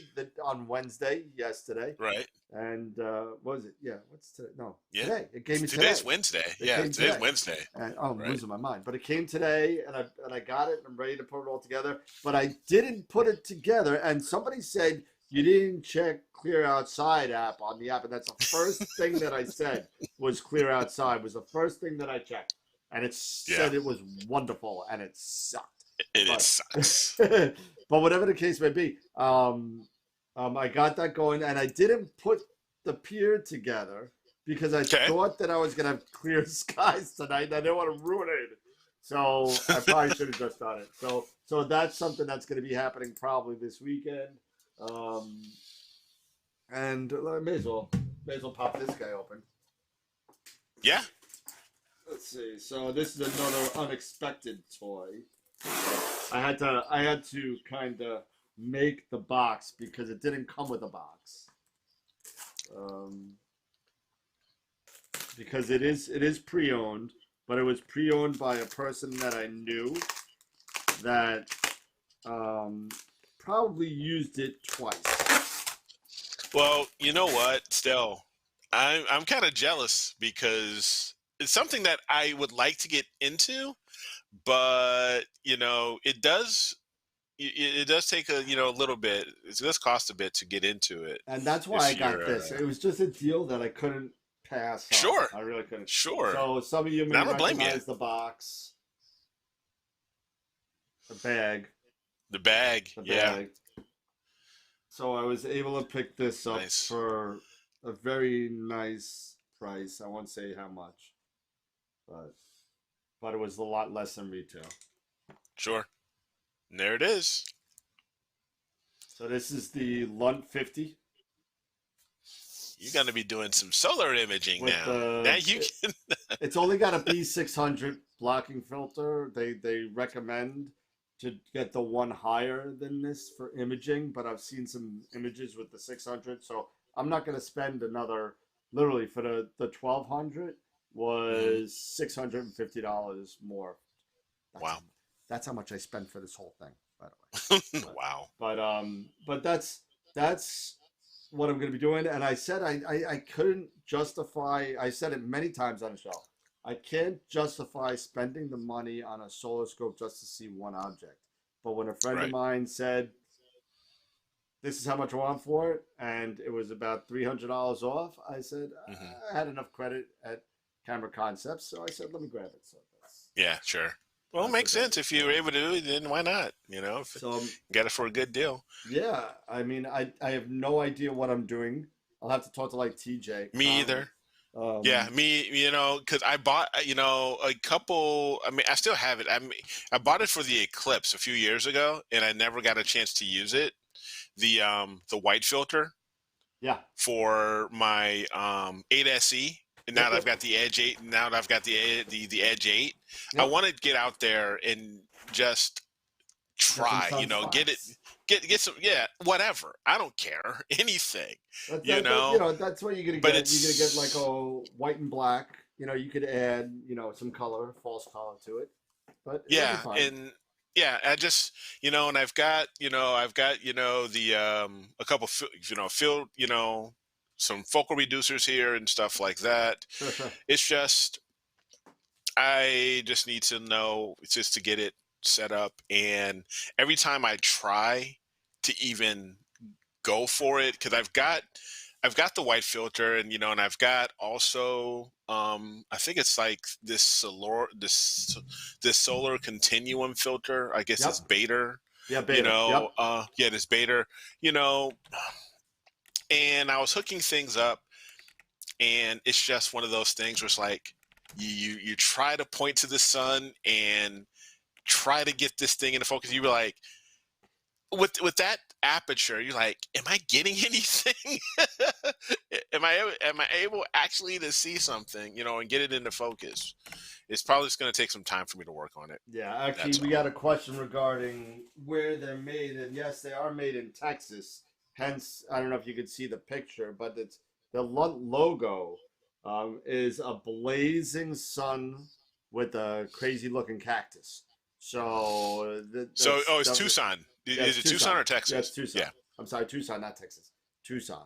on Wednesday, yesterday. Right. And what was it? Yeah, what's today? No, Yeah. today. It came me Today's today. Wednesday. It Yeah. came Today's today. Wednesday. And I'm Right. losing my mind. But it came today, and I got it. And I'm ready to put it all together. But I didn't put it together. And somebody said you didn't check Clear Outside app on the app, and that's the first thing that I said was Clear Outside was the first thing that I checked, and it Yeah. said it was wonderful, and it sucked. It But sucks. but whatever the case may be, I got that going, and I didn't put the pier together because I Okay. thought that I was gonna have clear skies tonight, and I didn't want to ruin it. So I probably should have just done it. So that's something that's going to be happening probably this weekend. Um, and I may as well pop this guy open. Yeah. Let's see. So this is another unexpected toy. I had to kind of make the box because it didn't come with a box. Because it is pre-owned, but it was pre-owned by a person that I knew that probably used it twice. Well, you know what? Still, I'm kind of jealous because it's something that I would like to get into, but it does take a little bit. It does cost a bit to get into it. And that's why I If got you're this. It was just a deal that I couldn't pass up. sure, I really couldn't. sure, So some of you and may I don't blame you. recognize the box, the bag, The bag, the yeah, bag. So I was able to pick this up nice, for a very nice price. I won't say how much, but it was a lot less than retail. sure. And there it is. So this is the Lunt 50 You're gonna be doing some solar imaging with now. the Now you it- can. it's only got a B600 blocking filter. They recommend to get the one higher than this for imaging, but I've seen some images with the 600, so I'm not going to spend another. Literally for the 1200 Mhm. was $650 more. That's Wow. that's how much I spent for this whole thing, by the way. But Wow. but that's what I'm going to be doing. And I said I couldn't justify. I said it many times on the show. I can't justify spending the money on a solar scope just to see one object. But when a friend of Right. mine said, "This is how much I want for it," and it was about $300 off, I said Hmm. I had enough credit at Camera Concepts, so I said, "Let me grab it." So Yeah, sure. Well, it that's makes what that sense. is. If you were able to do it, then why not? If you So got it for a good deal. yeah, I mean, I have no idea what I'm doing. I'll have to talk to like TJ Me Conley. either. Yeah, me, because I bought, a couple. I mean, I still have it. I bought it for the Eclipse a few years ago, and I never got a chance to use it. The white filter Yeah. for my 8SE, and now Yep. that I've Yep. got the Edge 8, and now that I've got the Edge 8, I Yep. want to get out there and just Get some try, get it, sunspots. get some, yeah, whatever. I don't care, anything, That's what you're gonna but get. You're gonna get like it's. a white and black. You could add, some color, false color to it, but it'll be Yeah, fine. and yeah, I just and I've got the a couple field some focal reducers here and stuff like that. Sure, sure. It's just I just need to know just to get it set up, and every time I try to even go for it, because I've got the white filter, and I've got also I think it's like this solar continuum filter. I guess it's Yep. beta. Yeah, beta. Yep. Yeah, this beta. You know, and I was hooking things up, and it's just one of those things where it's like you try to point to the sun and try to get this thing into focus. You were like, with that aperture, you're like, am I getting anything? Am I able actually to see something, and get it into focus? It's probably just going to take some time for me to work on it. Yeah, actually, That's we all. got a question regarding where they're made, and yes, they are made in Texas. Hence, I don't know if you can see the picture, but it's the logo is a blazing sun with a crazy looking cactus. So So, it's Tucson. yeah, Is it's it Tucson Tucson. or Yeah, it's Texas? Tucson. Yeah. I'm sorry, Tucson, not Texas. Tucson.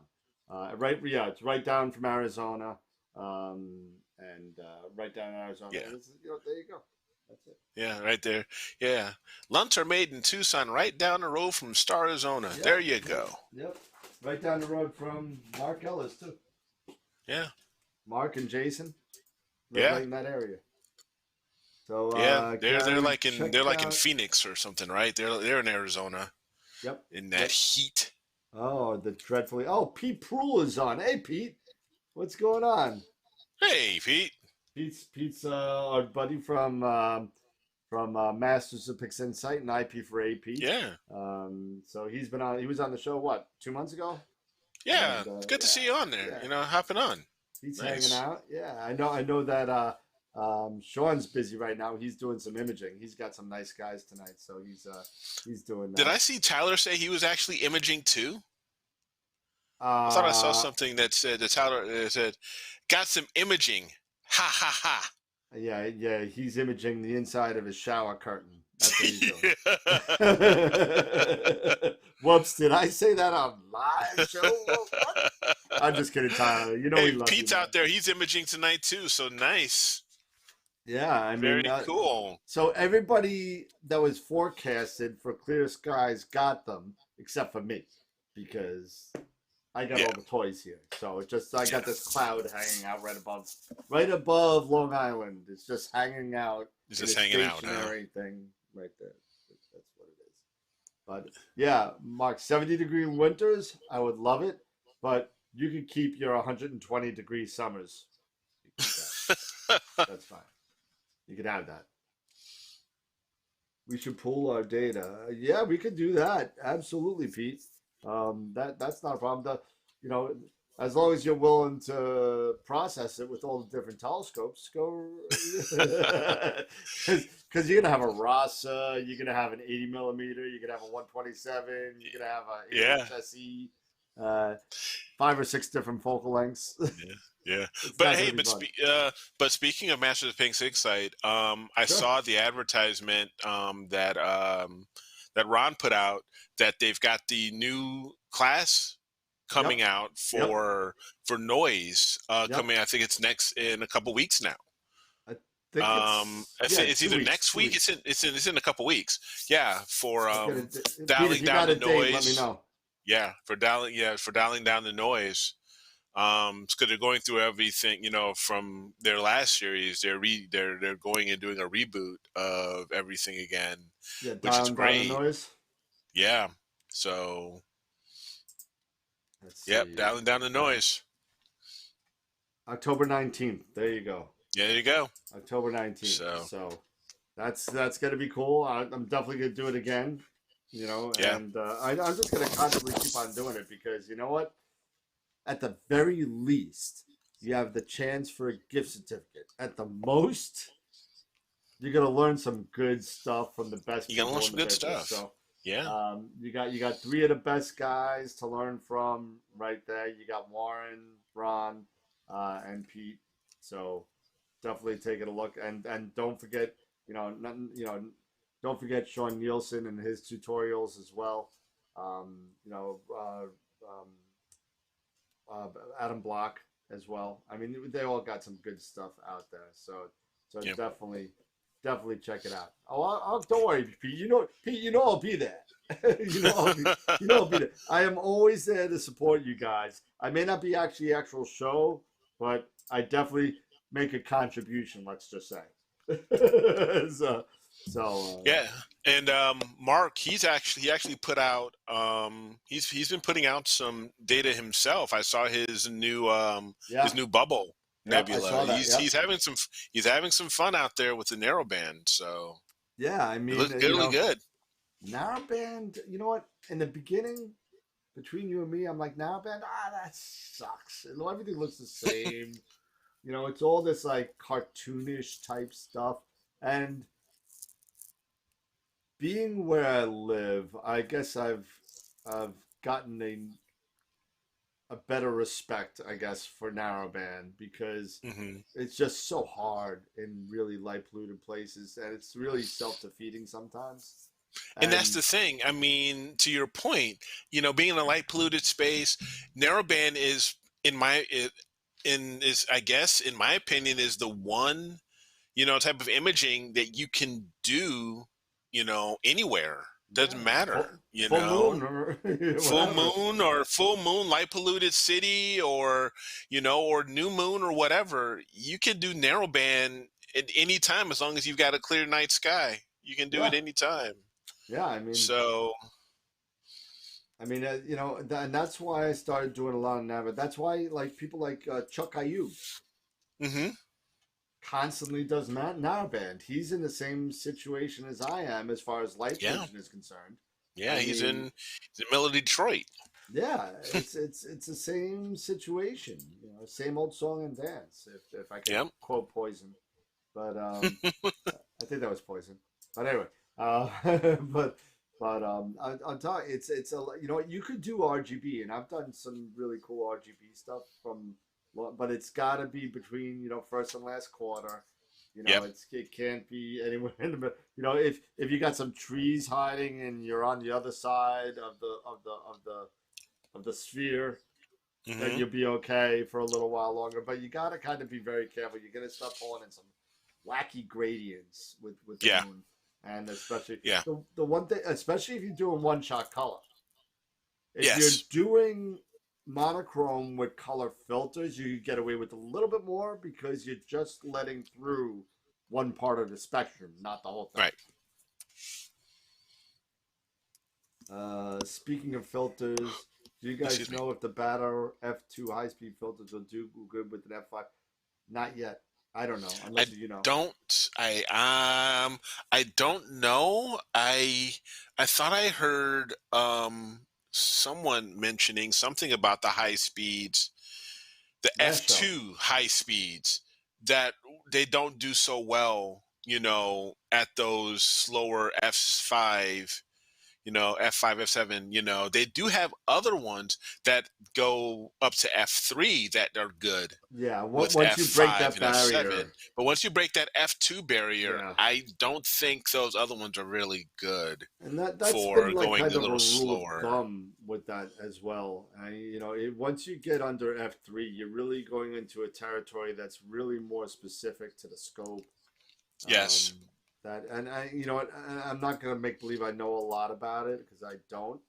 Right, yeah, it's right down from Arizona, and right down in Arizona. Yeah. There you go. That's it. Yeah, right there. Yeah. Lunts are made in Tucson, right down the road from Star, Arizona. Yep, There you yep, go. yep. Right down the road from Mark Ellis too. Yeah. Mark and Jason live Yeah. right in that area. So Yeah. They're Gary, like in check they're like in out. Phoenix or something, right? They're in Arizona Yep, in that yep. heat. Oh, the dreadfully. Oh, Pete Proul is on. Hey, Pete, what's going on? Hey, Pete. Pete's our buddy from Masters of Pix Insight and IP for AP. Yeah. So he's been on. He was on the show what 2 months ago, Yeah. and It's good to yeah, see you on there. yeah. Hopping on. He's hanging Nice. out. Yeah, I know that Sean's busy right now. He's doing some imaging. He's got some nice guys tonight, so he's doing Did that. I see Tyler say he was actually imaging too? I thought I saw Uh, something that said, got some imaging. Ha ha ha. yeah, he's imaging the inside of his shower curtain. That's what he's doing. Yeah. Whoops, did I say that on live show? What? I'm just kidding, Tyler. You know we Hey, love you, Pete's man. out there. He's imaging tonight too. So nice. Yeah, I mean, Very cool. so everybody that was forecasted for clear skies got them, except for me, because I got Yeah. all the toys here. So it just I Yeah. got this cloud hanging out right above Long Island. It's just hanging out. It's in just a hanging out, huh? stationary thing right there. That's what it is. But yeah, Mark, 70-degree winters, I would love it, but you could keep your 120-degree summers. You keep that. That's fine. You can have that. We should pool our data. Yeah, we could do that. Absolutely, Pete. That's not a problem. You know, as long as you're willing to process it with all the different telescopes, go because you're gonna have a Rasa, you're gonna have an 80 millimeter, you're gonna have a 127, you're gonna have a Yeah. HSE, 5 or 6 different focal lengths. Yeah. Yeah. It's But not hey, gonna be but speaking of Masters of Pink Sig site, I Sure. saw the advertisement that Ron put out that they've got the new class coming out Yep. for noise Yep. coming. I think it's next in a couple weeks now. I think It's 2 either weeks, next 2 week. weeks. It's in a couple weeks. Yeah, for Pete, if dialing you down got the a date, let me noise. know. Yeah, for dialing down the noise. Because they're going through everything, from their last series. They're going and doing a reboot of everything again, Yeah, which is dialing down the great. noise. Yeah. So, Let's yep, see. dialing down the noise. October 19th. There you go. Yeah, there you go. October 19th. So, So that's gonna be cool. I'm definitely gonna do it again. yeah. And I'm just gonna constantly keep on doing it because you know what? At the very least, you have the chance for a gift certificate. At the most, you're gonna learn some good stuff from the best You gotta people learn in some the good business. stuff. So Yeah. you got 3 of the best guys to learn from right there. You got Warren, Ron, and Pete. So definitely take it a look and don't forget, nothing, don't forget Sean Nielsen and his tutorials as well. Um, you know, uh, um, Adam Block as well. I mean, they all got some good stuff out there. So Yep. definitely check it out. Oh, don't worry, Pete. Pete, I'll be there. I'll be there. I am always there to support you guys. I may not be actually actual show, but I definitely make a contribution. Let's just say. Yeah, and Mark, he actually put out he's been putting out some data himself. I saw his new bubble Yep, I nebula. saw that. He's having some fun out there with the narrowband. So Yeah, I it mean, looks really good. Narrowband. You know what? In the beginning, between you and me, I'm like narrowband. That sucks. Everything looks the same. It's all this like cartoonish type stuff. And being where I live, I guess I've gotten a better respect, I guess, for narrowband because Hmm. it's just so hard in really light polluted places, and it's really self-defeating sometimes. And that's And the thing. I mean, to your point, being in a light polluted space, narrowband is in my is I guess in my opinion is the one type of imaging that you can do, anywhere. Doesn't yeah, matter, full moon or full whatever. moon or full moon, light polluted city, or or new moon or whatever. You can do narrowband at any time as long as you've got a clear night sky. You can do it Yeah, anytime. yeah. So, And that's why I started doing a lot of nav. That's why, like people like Chuck Ayub hmm constantly does narrowband. He's in the same situation as I am as far as light yeah, pollution is concerned. yeah, I he's mean, he's in middle of Detroit. yeah, it's the same situation. Same old song and dance. If I can Yep. quote Poison, but I think that was Poison. But anyway, but I'm talking. It's a you could do RGB, and I've done some really cool RGB stuff but it's got to be between first and last quarter. Yep. It can't be anywhere in the middle. If you got some trees hiding and you're on the other side of the sphere, then Hmm. you'll be okay for a little while longer. But you got to kind of be very careful. You're going to start pulling in some wacky gradients with the Yeah. moon, and especially Yeah. the one thing, especially if you're doing one shot color. If you're Yes. doing monochrome with color filters, you get away with a little bit more because you're just letting through one part of the spectrum, not the whole thing. Right. Speaking of filters, do you guys Excuse me. know if the Batter F2 high speed filters will do good with an F5? Not yet. I don't know, I unless you know. don't. I don't know. I thought I heard someone mentioning something about the high speeds, the Last show. F2 high speeds, that they don't do so well, at those slower F5, F5, F7, they do have other ones that go up to F3 that are good Yeah, with once you break F5 that and F7. barrier, But once you break that F2 barrier, yeah. I don't think those other ones are really good And that's been for like going kind a of a little rule of slower. thumb with that as well. Once you get under F3, you're really going into a territory that's really more specific to the scope. Yes. Um, that and I'm not gonna make believe I know a lot about it because I don't.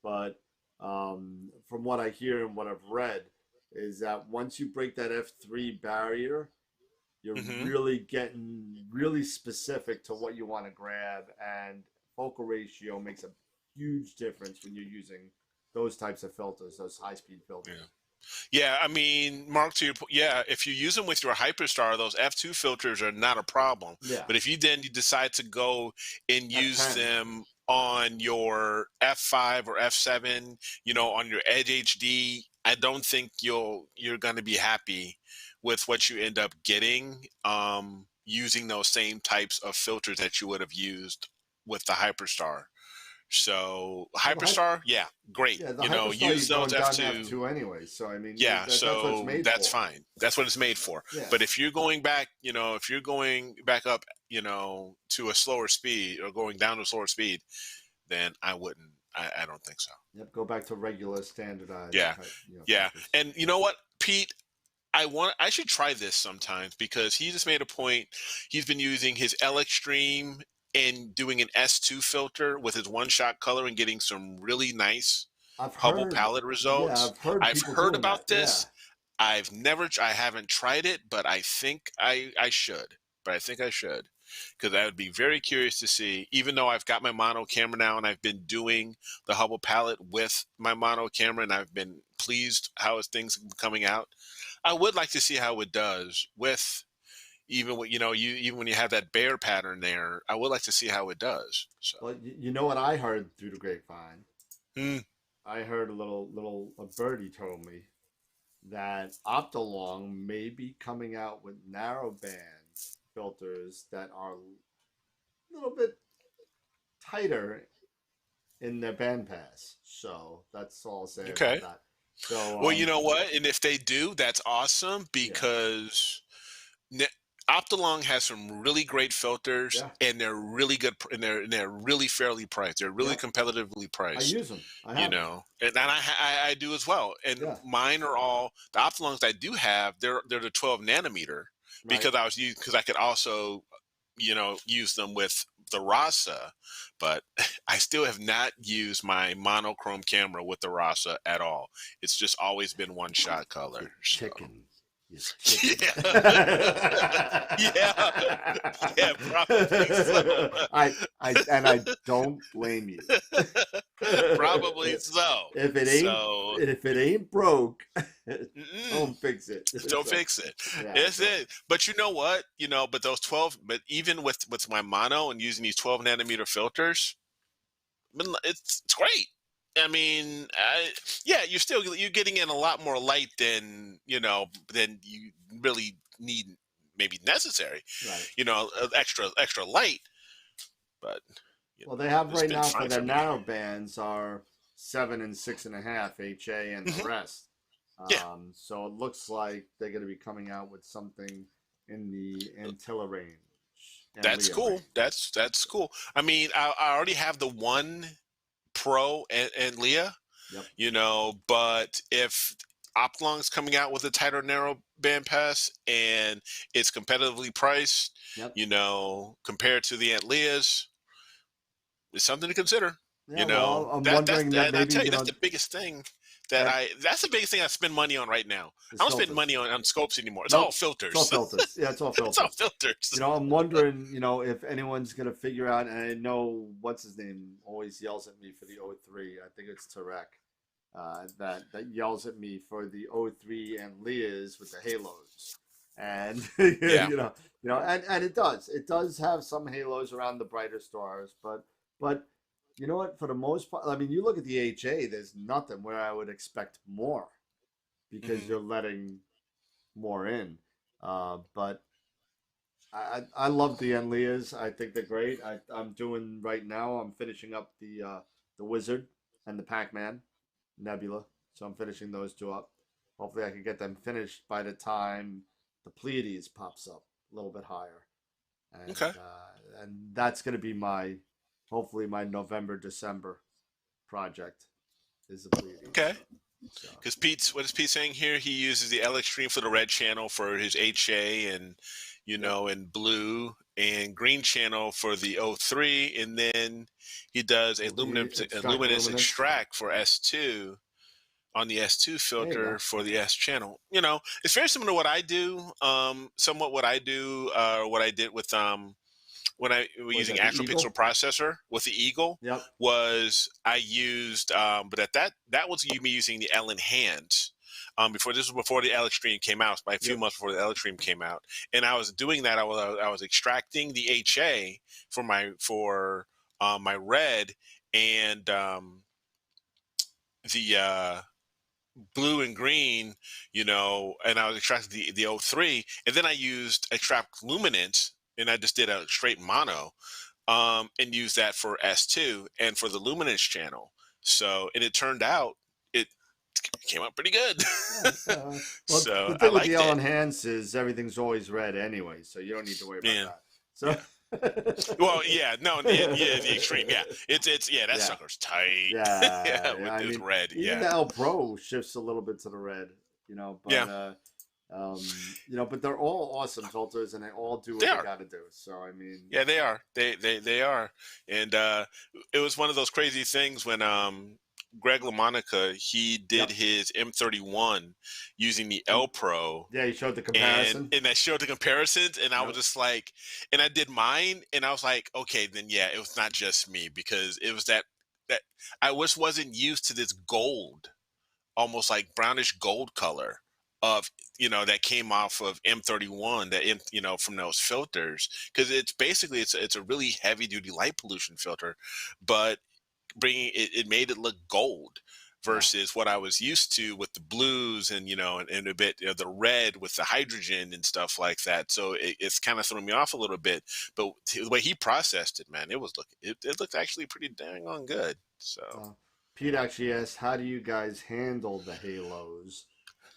But from what I hear and what I've read, is that once you break that F3 barrier, you're Hmm. really getting really specific to what you want to grab, and focal ratio makes a huge difference when you're using those types of filters, those high speed Yeah. filters. Yeah, I mean, Mark, to your point, yeah, if you use them with your Hyperstar, those F2 filters are not a problem. Yeah, But if you decide to go and use F10. them on your F5 or F7, on your Edge HD, I don't think you're going to be happy with what you end up getting, using those same types of filters that you would have used with the Hyperstar. So Well, Hyperstar, yeah, great. the Hyperstar Use you're those going down to F2. F2 anyway, so I mean Yeah, that's what it's so made that's for. fine. That's what it's made for. Yeah. But if you're going back, if you're going back up, to a slower speed or going down to a slower speed, then I wouldn't. I don't think so. Yep, go back to regular standardized Yeah, type, yeah. filters. And you know what, Pete? I should try this sometimes because he just made a point. He's been using his L Extreme and doing an S2 filter with his one shot color and getting some really nice I've Hubble heard, palette yeah, results. I've heard I've people heard doing that. about Yeah, this. I haven't tried it, but I think I should. But I think I should because I would be very curious to see. Even though I've got my mono camera now and I've been doing the Hubble palette with my mono camera and I've been pleased how things coming out. I would like to see how it does with even when even when you have that bear pattern there. I would like to see how it does. So, well, you know what I heard through the grapevine? mm, I heard a birdie told me that Optolong may be coming out with narrowband filters that are a little bit tighter in their bandpass. So that's all I'll say about okay. that. So Well, you know what? And if they do, that's awesome yeah, because Ne- Optolong has some really great filters, yeah, and they're really good, and they're really fairly priced. They're really yeah. competitively I priced, use them. I have them. and I do as well. And Yeah, mine are all the Optolongs I do have. They're the 12 nanometer right. because I could also use them with the Rasa, but I still have not used my monochrome camera with the Rasa at all. It's just always been one shot You color. So chicken. You chicken. yeah. Yeah, yeah, probably so. I don't blame you. Probably so. if it ain't So, if it ain't broke, mm-mm, don't fix it. don't So fix it. yeah, It's it. But you know what? But those 12, but even with my mono and using these 12 nanometer filters, I mean, it's great. I mean, yeah, you're getting in a lot more light than you really need, maybe necessary. right. Extra light, but Well, they have it's right been now for fine their for me. narrow bands are 7 and 6.5 HA and the Hmm. rest. Yeah, So it looks like they're going to be coming out with something in the Antilla range and that's Leah cool. range. That's cool. I mean, I already have the one Pro and Leah, Yep. but if Oplong's coming out with a tighter narrow band pass, and it's competitively priced. Yep. You know, compared to the Antlias, it's something to consider. Yeah. You Well, know, I'm that's wondering that and I maybe tell you, that's the biggest thing that and that's the biggest thing I spend money on right now. it's I don't spend filters. money on scopes anymore. It's all Nope. It's all filters. filters. Yeah, it's all It's all filters. filters. I'm wondering, if anyone's gonna figure out, and I know what's his name always yells at me for the O3. I think it's Tarek. That yells at me for the O3 and Leah's with the halos, and Yeah. and it does have some halos around the brighter stars, but you know what? For the most part, I mean, you look at the HA. There's nothing where I would expect more because Mhm. you're letting more in. But I love the Enlias. I think they're great. I'm doing right now. I'm finishing up the Wizard and the Pac-Man Nebula. So I'm finishing those two up. Hopefully, I can get them finished by the time the Pleiades pops up a little bit higher, Okay. and that's going to be hopefully my November December project is the Pleiades. Okay. So Because what is Pete saying here? He uses the L Extreme for the red channel for his HA, and yep, and blue and green channel for the O3, and then he does a extract luminous luminance. extract for S2 on the S2 There you filter go. for the S channel. It's very similar to what I do. Somewhat what I do, what I did with when I was Was using that the AstroPixel Eagle? processor with the Eagle, Yep. was I used, but at that was me using the L enhance. This was before the L Extreme came out, by a few Yep. months before the L Extreme came out, and I was doing that. I was extracting the HA for my red and the blue and green, and I was extracting the O3, and then I used extract luminance, and I just did a straight mono, and used that for S2 and for the luminance channel. So, and it turned out it came out pretty good. Yeah, well, the So I thing with the liked L it. enhance is everything's always red anyway, so you don't need to worry about Yeah, that. So, yeah. Well, yeah, no, yeah, the extreme, yeah. It's yeah, that yeah, sucker's tight. yeah, Yeah, yeah. with I this mean, red, even yeah, the L Pro shifts a little bit to the red, yeah, but they're all awesome filters, and they all do they what they are. got to do. So, I mean, Yeah, they are. They are. And it was one of those crazy things when Greg LaMonica, he did yep, his M31 using the and L Pro, yeah, you showed the and comparison. and I showed the comparisons, and I was Yep, just like, and I did mine, and I was like, okay, then yeah, it was not just me, because it was that I just wasn't used to this gold, almost like brownish gold color of, that came off of M31, from those filters, because it's a really heavy duty light pollution filter, but bringing it made it look gold yeah. versus what I was used to with the blues, and a bit the red with the hydrogen and stuff like that. So it's kind of throwing me off a little bit. But the way he processed it, man, it looked actually pretty dang on good. So Uh, Pete actually asked, "How do you guys handle the halos?"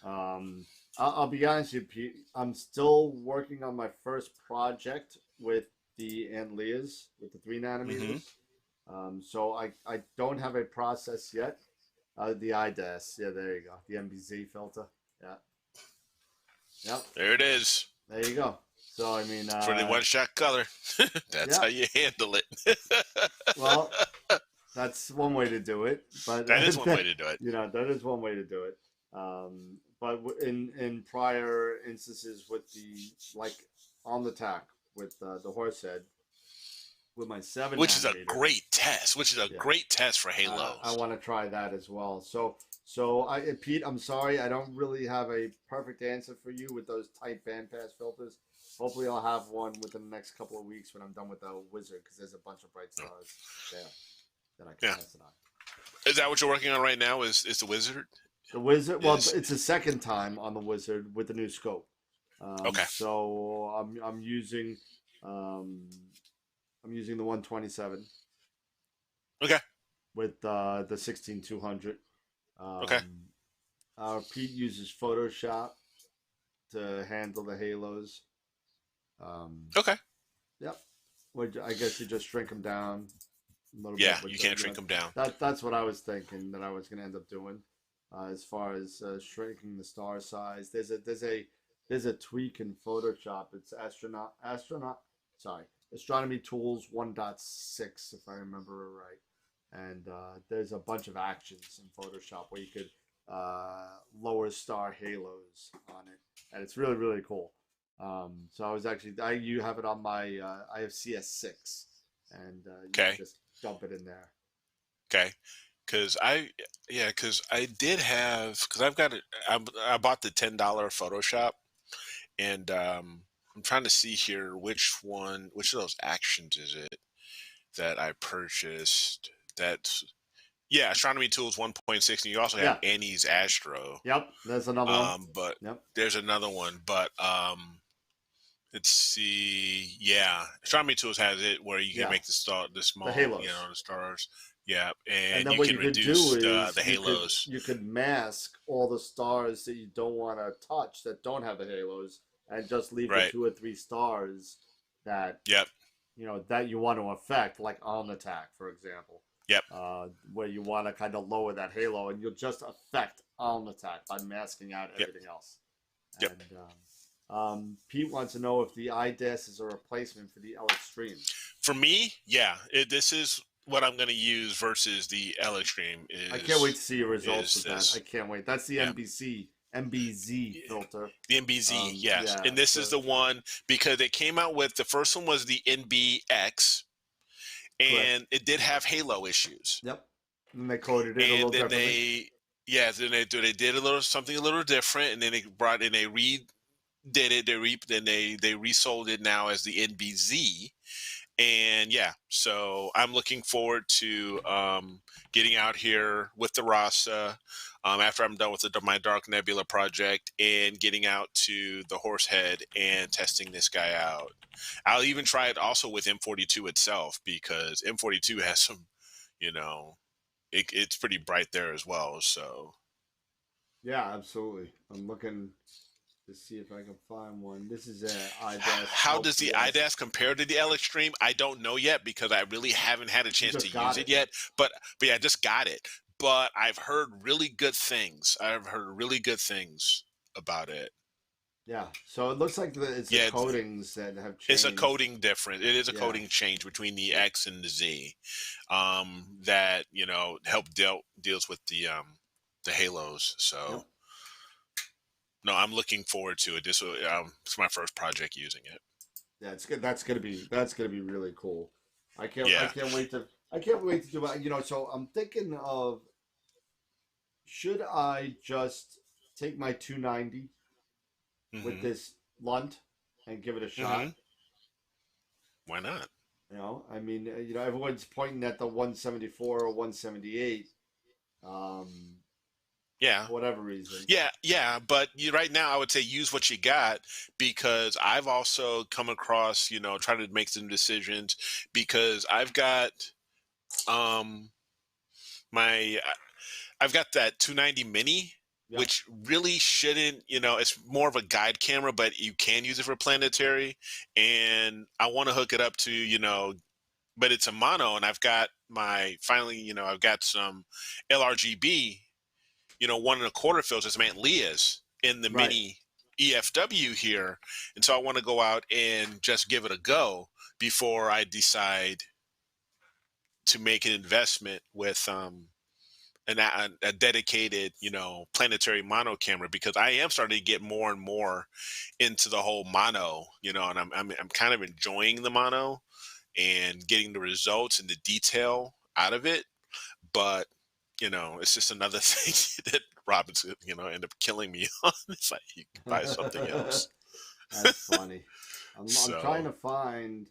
Um, I'll be honest with you, Pete. I'm still working on my first project with the Antlias with the 3 nanometers. hmm So I don't have a process yet. The IDAS, yeah, there you go. The MBZ filter, yeah, yep, there it is. there you go. So I mean, For the one shot color. That's yeah. how you handle it. Well, that's one way to do it, but That is one way to do it. that is one way to do it. But in prior instances with the like on the tack with the horse head with my seven Which is a nanometer, great test. Which is a yeah, great test for I halos. want to try that as well. Pete, I'm sorry, I don't really have a perfect answer for you with those tight bandpass filters. Hopefully, I'll have one within the next couple of weeks when I'm done with the Wizard, because there's a bunch of bright stars there that I can Yeah. test it on. Is that what you're working on right now? Is the Wizard? The Wizard, well, Is it's the second time on the Wizard with the new scope. okay. So um, I'm using the 127 Okay. with the 16200. Okay. Pete uses Photoshop to handle the halos. Okay. Yep. Which I guess you just shrink them down a little Yeah, bit with you the, can't shrink them down. that's what I was thinking that I was gonna end up doing. as far as shrinking the star size. There's a tweak in Photoshop. It's Astronomy Tools 1.6, if I remember right. And there's a bunch of actions in Photoshop where you could lower star halos on it, and it's really really cool. So I was actually you have it on my I have CS6, and you can Okay. just dump it in there. Okay. Because I did have, because I've got it. I bought the $10 Photoshop, and I'm trying to see here which of those actions is it that I purchased. That's Yeah, Astronomy Tools 1.6, and you also have Yeah. Annie's Astro. Yep. There's another one. But Yep. there's another one, but let's see. Yeah, Astronomy Tools has it where you can Yeah. make the small, The halos. the stars. Yeah, And and then you what can you could do reduce is the halos. you could mask all the stars that you don't want to touch that don't have the halos, and just leave the Right. 2 or 3 stars that Yep. that you want to affect, like on attack, for example. Yep. Where you want to kind of lower that halo, and you'll just affect on attack by masking out Yep. everything else. Yep. And Pete wants to know if the IDAS is a replacement for the L Extreme. For me, yeah, this is what I'm going to use versus the L Extreme. I can't wait to see your results with that. This. I can't wait. That's the Yeah. MBZ filter. The NBZ, yes, Yeah, and this so is the one because they came out with, the first one was the NBX, and it did have halo issues. Yep. And they coded it a And little then differently. they did something a little different, and then they brought in they redid it. They resold it now as the NBZ, and yeah, so I'm looking forward to getting out here with the Rasa after I'm done with my Dark Nebula project, and getting out to the Horsehead and testing this guy out. I'll even try it also with M42 itself, because M42 has some, it's pretty bright there as well. So Yeah, absolutely. I'm looking to see if I can find one. This is a IDAS. how does the IDAS compare to the L Extreme? I don't know yet, because I really haven't had a chance to use it yet. But yeah, I just got it. But I've heard really good things. About it. Yeah, so it looks like it's the coatings that have changed. It's a coding difference. It is a coding change between the X and the Z, that deals with the halos. So no, I'm looking forward to it. It's my first project using it. Yeah, it's good. That's gonna be really cool. I can't wait to do it. So I'm thinking of, should I just take my 290 with this Lunt and give it a shot? Why not? I mean, everyone's pointing at the 174 or 178. Yeah. For whatever reason. Yeah. But right now, I would say use what you got, because I've also come across, trying to make some decisions, because I've got I've got that 290 mini. Yeah. Which really shouldn't, it's more of a guide camera, but you can use it for planetary. And I want to hook it up to, but it's a mono, and I've got I've got some LRGB, 1.25 filters, some Aunt Leah's in the mini EFW here. And so I want to go out and just give it a go before I to make an investment with, a dedicated, planetary mono camera, because I am starting to get more and more into the whole mono, and I'm kind of enjoying the mono and getting the results and the detail out of it. But, it's just another thing that Robin's, end up killing me on. It's like, you can buy something else. That's funny. I'm trying to find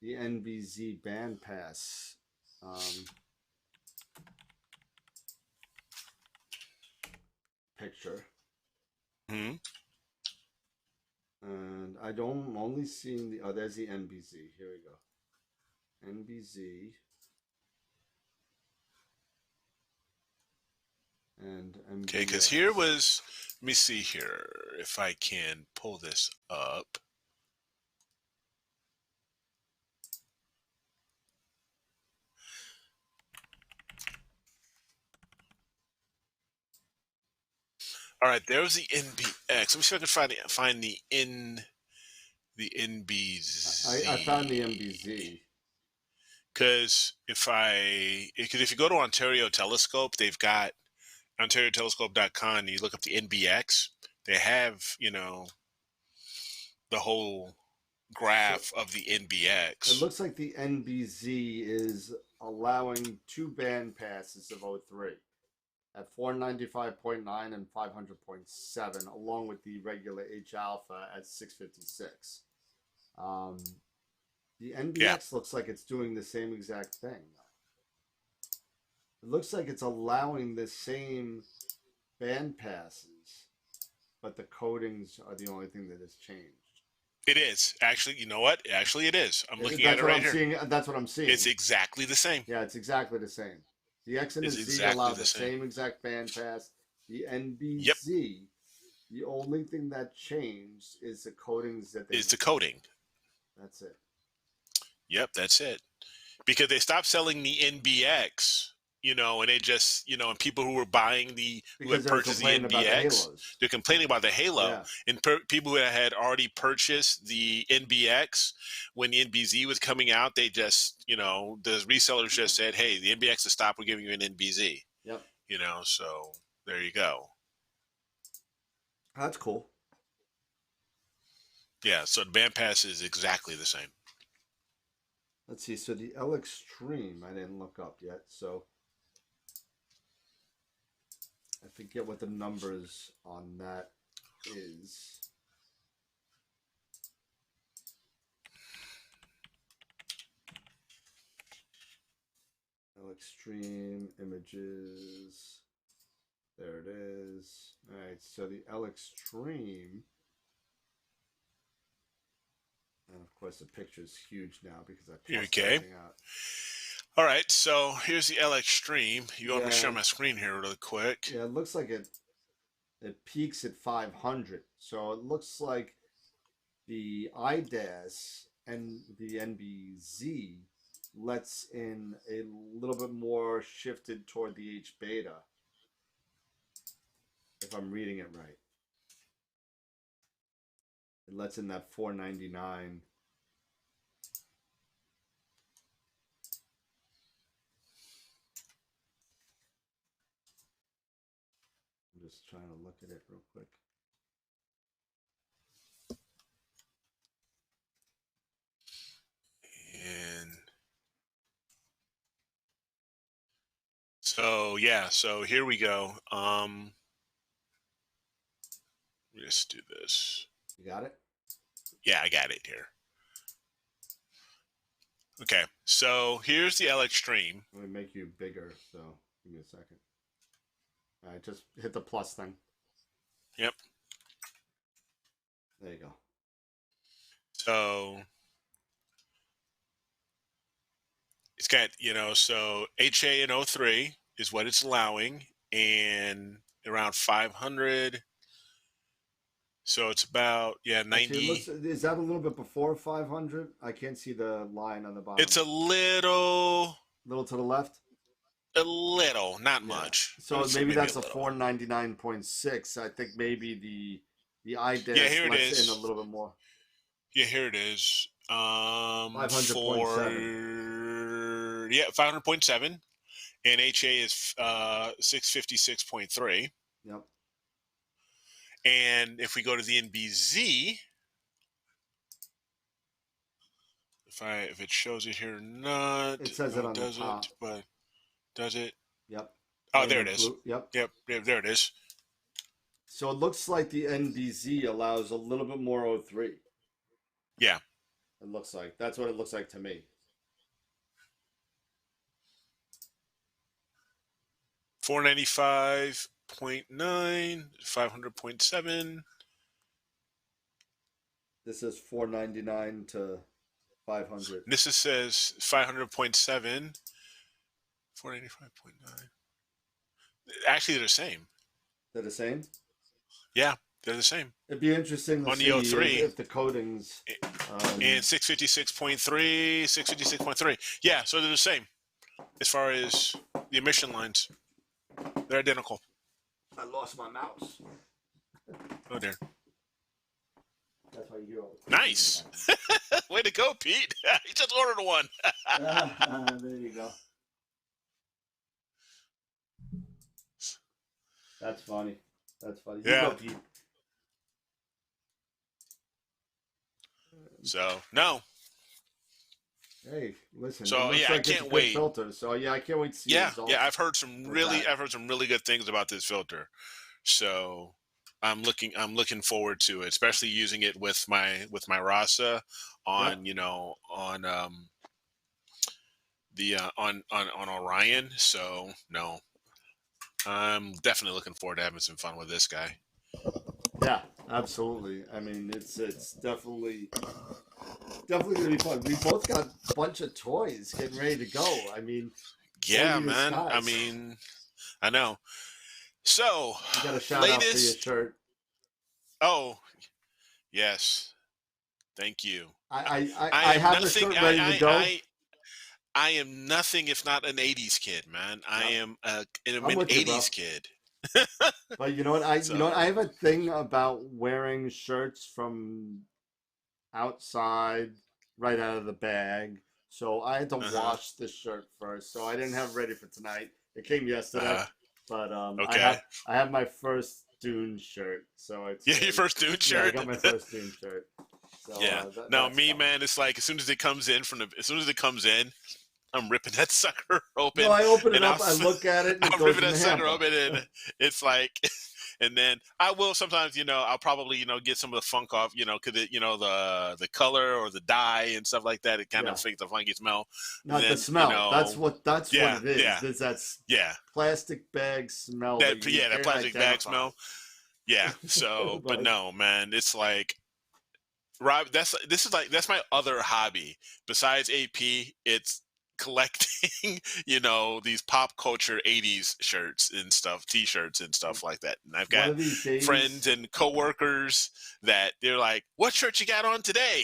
the NBZ band pass. Picture. And I'm only seeing there's the NBZ. Here we go. NBZ. And MBS. Okay, because here was, let me see here if I can pull this up. All right, there was the NBX. Let me see if I can find the I found the NBZ. MBZ. Because if you go to Ontario Telescope, they've got OntarioTelescope.com, and you look up the NBX. They have the whole So graph of the it NBX. looks like the NBZ is allowing two band passes of O3 at 495.9 and 500.7, along with the regular H alpha at 656. Um, the Yeah, NBX looks like it's doing the same exact thing. It looks like it's allowing the same band passes, but the codings are the only thing that has changed. it is. Actually, you know what? Actually, it is. I'm looking at That's it what right I'm here. seeing. That's what I'm It's seeing. exactly the same. Yeah, it's exactly the same. The X and the It's Z exactly allow the the same. same exact band pass. The Yep, NBZ, the only thing that changed is the codings that they is the use. coding. That's it. Yep, that's it. Because they stopped selling the NBX, and they just, and people who were buying who Because had they were purchased the complaining about the NBX, halos. they're complaining about the Halo, Yeah. and people who had already purchased the NBX when the NBZ was coming out, they just, the resellers just said, "Hey, the NBX is stopped. We're giving you an NBZ." Yep. So there you go. That's cool. Yeah, so the band pass is exactly the same. Let's see. So the L Extreme, I didn't look up yet. So I forget what the numbers on that is. L Extreme images. There it is. All right. So the L Extreme. And of course, the picture is huge now because I plussed Okay. everything out. All right, so here's the L Extreme. You want me to share Yeah, my screen here really quick? yeah. It looks like it peaks at 500. So it looks like the IDAS and the NBZ lets in a little bit more shifted toward the H beta, if I'm reading it right. It lets in that 499. I'm just trying to look at it real quick. And so yeah, so here we go. Let's do this. You got it? Yeah, I got it here. Okay, so here's the L Extreme. Let me make you bigger, so give me a second. All right, just hit the plus thing. Yep. There you go. So it's got, so HA and O3 is what it's allowing, and around 500. So it's about, yeah, Actually, 90. is that a little bit before 500? I can't see the line on the bottom. It's a little, little to the left? not Yeah. much. So maybe that's a little. 499.6. I think maybe the Yeah, IDAS here it lets in a is. little bit more. Yeah, here it is. 500.7. Yeah, 500.7, and HA is 656.3. Yep. And if we go to the NBZ, if it shows it here or not, It says it on the top. but does it? Yep. Oh, Right there in it is. blue. Yep. Yep, there it is. So it looks like the NBZ allows a little bit more O3. Yeah. It looks like. That's what it looks like to me. 495.9, 500.7. This is 499 to 500. This says 500.7, 485.9. Actually, they're the same. They're the same? Yeah, they're the same. It'd be interesting to On the see O3, if the codings. and 656.3, 656.3. Yeah, so they're the same as far as the emission lines. They're identical. I lost my mouse. Oh dear. That's why you hear all the Nice. Way to go, Pete. He just ordered one. there you go. That's funny. That's funny. You Yeah. go, Pete. So no. Hey, listen. So, it looks yeah, I like it's a can't good wait. filter. So yeah, I can't wait to see the Yeah, results. I've heard some with that. I've heard some really good things about this filter. So I'm looking forward to it, especially using it with my Rasa on, Yep. on the on Orion. So no, I'm definitely looking forward to having some fun with this guy. Yeah, absolutely. I mean, it's definitely gonna be fun. We both got a bunch of toys getting ready to go. I mean, Yeah, only the man. I skies. mean, I know. So You got a shout out for your latest. shirt. Oh yes, thank you. I I am have the nothing. shirt ready to go. I am nothing if not an '80s kid, man. I Yep. am I'm an with you, bro. '80s kid. But you know what? I So have a thing about wearing shirts from outside, right out of the bag. So I had to uh-huh. wash the shirt first. So I didn't have it ready for tonight. It came yesterday, Uh-huh. but Okay. I have my first Dune shirt. So Yeah, your first dude yeah, I shirt. got my first Dune shirt. So Yeah. Now that's me, coming. man, it's like as soon as it comes in as soon as it comes in, I'm ripping that sucker No, open, I open it and up, I look at it, and it I'll goes ripping in that the sucker hamper. open, and it's like, and then I will sometimes, I'll probably, get some of the funk off, because the color or the dye and stuff like that, it kind Yeah, of makes the funky smell. not the Then, smell. That's what yeah, it is. yeah, That's yeah, plastic bag smell that you that can't plastic bag identify. smell. Yeah. So, but But no, man, it's like Rob. That's my other hobby besides AP. It's collecting, these pop culture '80s shirts and stuff, T-shirts and stuff like that. And I've one got of these friends days, and coworkers that they're like, "What shirt you got on today?"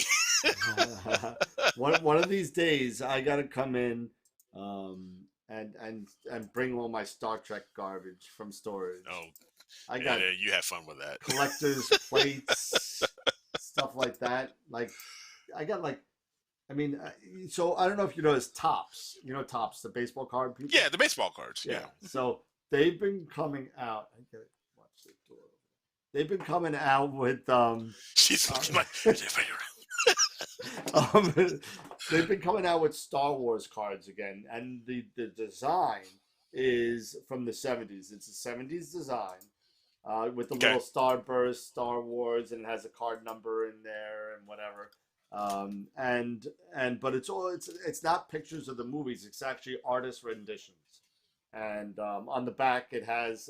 one of these days, I gotta come in, and bring all my Star Trek garbage from storage. Oh, I got yeah, you have fun with that. collectors plates, stuff like that. Like I got like, I mean, so I don't know if you notice Tops. You know Tops, the baseball card people. Yeah, the baseball cards. Yeah. Yeah. So they've been coming out. I gotta watch the door. They've been coming out with She's uh, like, um, they've been coming out with Star Wars cards again, and the design is from the '70s. It's a '70s design with the okay. little starburst, Star Wars, and it has a card number in there and whatever. But it's not pictures of the movies. It's actually artist renditions. And on the back it has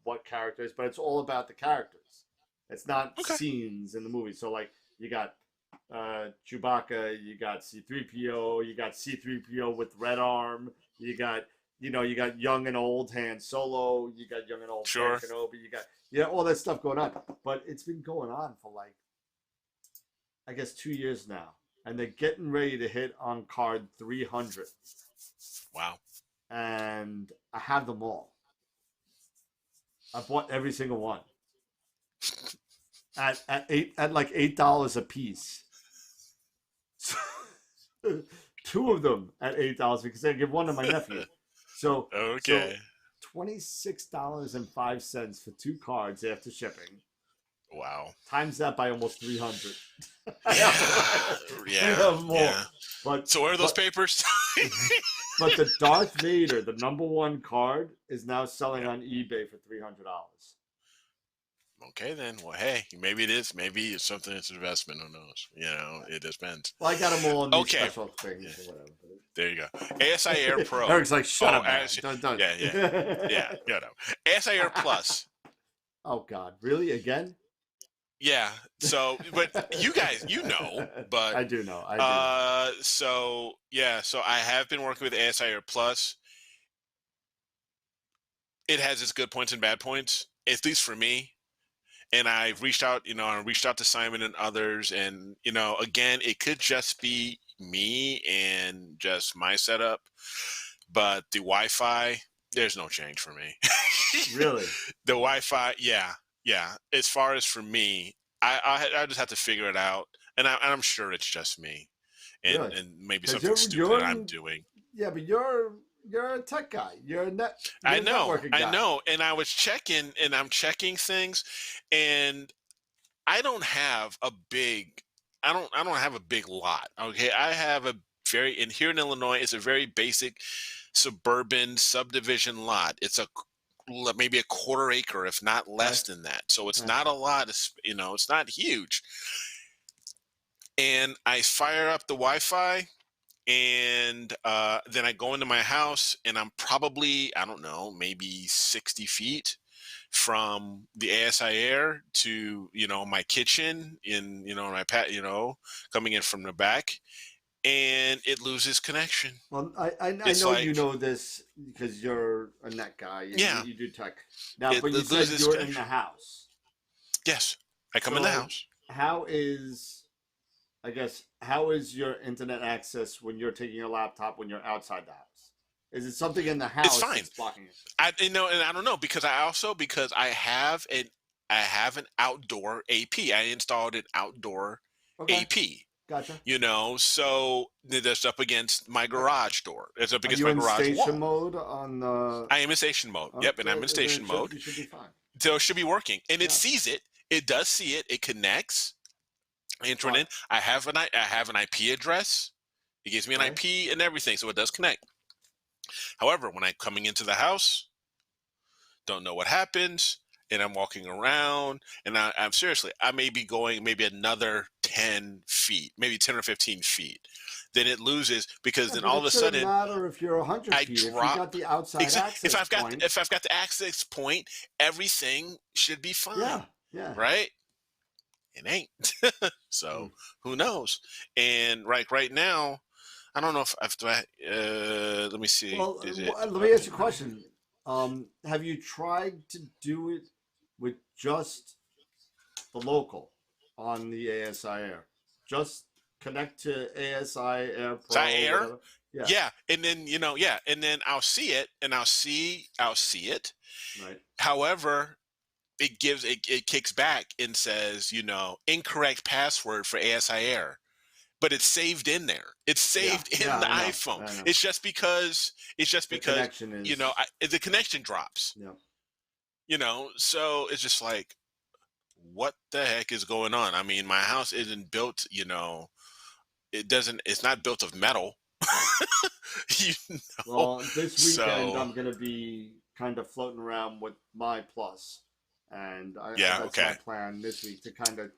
what characters, but it's all about the characters. It's not Okay. scenes in the movie. So like you got Chewbacca, you got C-3PO, you got C-3PO with red arm, you got you got young and old Han Solo, you got young and old Sure. Kenobi, you got all that stuff going on. But it's been going on for like I guess 2 years now, and they're getting ready to hit on card 300, Wow. and I have them all. I bought every single one at like $8 a piece. So, two of them at $8 because I give one to my nephew. So Okay. $26.05 for two cards after shipping. Wow. Times that by almost 300. Yeah. More. Yeah. But So where are those papers? but the Darth Vader, the #1 card, is now selling on eBay for $300. Okay, then. Well, hey, maybe it is. Maybe it's something that's an investment. Who knows? It depends. Well, I got them all in these Okay. special things Yeah. or whatever. There you go. ASI Air Pro. Eric's like, shut up, man. ASI Don't. Yeah. ASI Air Plus. Oh God, really? Again? Yeah. So, but you guys, but I do know. I do. so I have been working with ASI Air Plus. It has its good points and bad points, at least for me. And I've reached out, to Simon and others, and again, it could just be me and just my setup, but the Wi-Fi, there's no change for me. Really? The Wi-Fi, yeah, yeah, as far as for me, I just have to figure it out, and I'm sure it's just me, and Really? maybe Because something stupid that I'm doing. yeah, but you're a tech guy. You're a networking I guy. know, and I was checking, and I'm checking things, and I don't have a big, I don't have a big lot. Okay, I have a very in here in Illinois. It's a very basic suburban subdivision lot. It's maybe a quarter acre, if not Okay. less than that. So it's Yeah. not a lot. It's not huge. And I fire up the Wi-Fi, and then I go into my house, and I'm probably, I don't know, maybe 60 feet from the ASI air to my kitchen in my coming in from the back, and it loses connection. Well, I It's know you like, know this because you're a net guy and yeah, you do tech. Now, it, but you it said loses you're in the connection. house. Yes, I come in the So house. how is I guess how is your internet access when you're taking your laptop when you're outside the house? Is it something in the It's house fine. that's blocking it? And I don't know, because I have an outdoor AP. I installed an outdoor Okay, AP. gotcha. So that's up against my Are, garage door. It's up are against you my in garage station wall. mode on the? I am in station mode. Yep, and I'm in Then station mode. you should be fine. So it should be working, and it Yeah. sees it. It does see it. It connects. Enter it Right. in. I have an IP address. It gives me an Okay. IP and everything, so it does connect. However, when I'm coming into the house, don't know what happens, and I'm walking around, and I'm seriously, I may be going maybe another 10 feet, maybe 10 or 15 feet. Then it loses, because Yeah, then but all of it a shouldn't sudden matter if you're 100 I feet. If you drop. got the outside access point, If I've got the access point, everything should be fine, yeah, yeah. right? It ain't. Hmm. So who knows? And right now, I don't know if I've. Let me see. Well, Is it? let me ask you a question. Have you tried to do it with just the local on the ASI Air? Just connect to ASI Air Side Pro, air? whatever. Yeah, Yeah, and then yeah, and then I'll see it, and I'll see it. right. However, it kicks back and says, incorrect password for ASI Air, but it's saved in there. It's Yeah, saved yeah. in the I know. iPhone. I know. It's just The because connection is. the connection drops. Yeah. So it's just like, what the heck is going on? I mean, my house isn't built. It's not built of metal. Right. you know. Well, this weekend So I'm gonna be kind of floating around with my Plus, and yeah, that's my okay. plan this week to kind of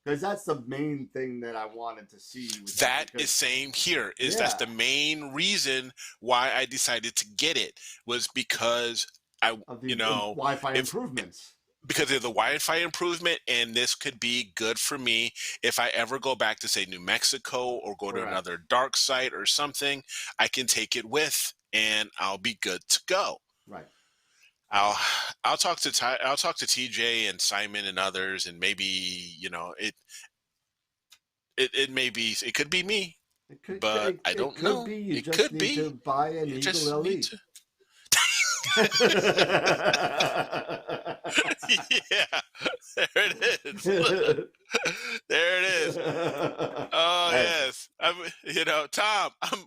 because that's the main thing that I wanted to see with that. That is Because same here. That's yeah, the main reason why I decided to get it, was because I, of the you know, Wi-Fi if improvements. because of the Wi-Fi improvement, and this could be good for me if I ever go back to, say, New Mexico, or go to Correct. another dark site or something. I can take it with, and I'll be good to go. Right. I'll I'll I'll talk to TJ and Simon and others, and maybe it could be me, but I It don't could know. be. You It just could need be. to buy an You Eagle just need LE. to. Yeah, there it is. There it is. Oh Hey. yes, Tom. I'm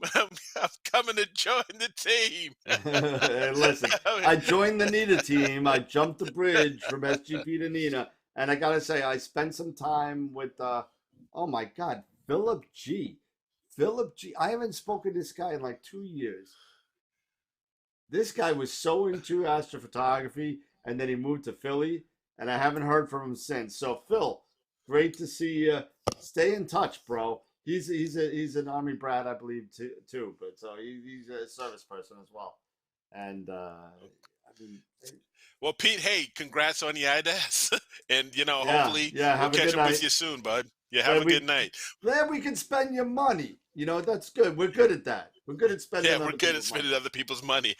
coming to join the team. Hey, listen, I joined the Nina team. I jumped the bridge from SGP to Nina, and I gotta say, I spent some time with. Oh my God, Philip G. Philip G. I haven't spoken to this guy in like 2 years. This guy was so into astrophotography, and then he moved to Philly, and I haven't heard from him since. So, Phil, great to see you. Stay in touch, bro. He's an army brat, I believe, too. But so he's a service person as well. And I mean, Well, Pete, hey, congrats on the IDAS. And, yeah, hopefully yeah. we'll Have a catch good up with night. you soon, bud. Yeah, have Glad a good we night. glad we can spend your money. That's good. We're good at that. We're good at Yeah, spending we're other good at people's money. spending other people's money.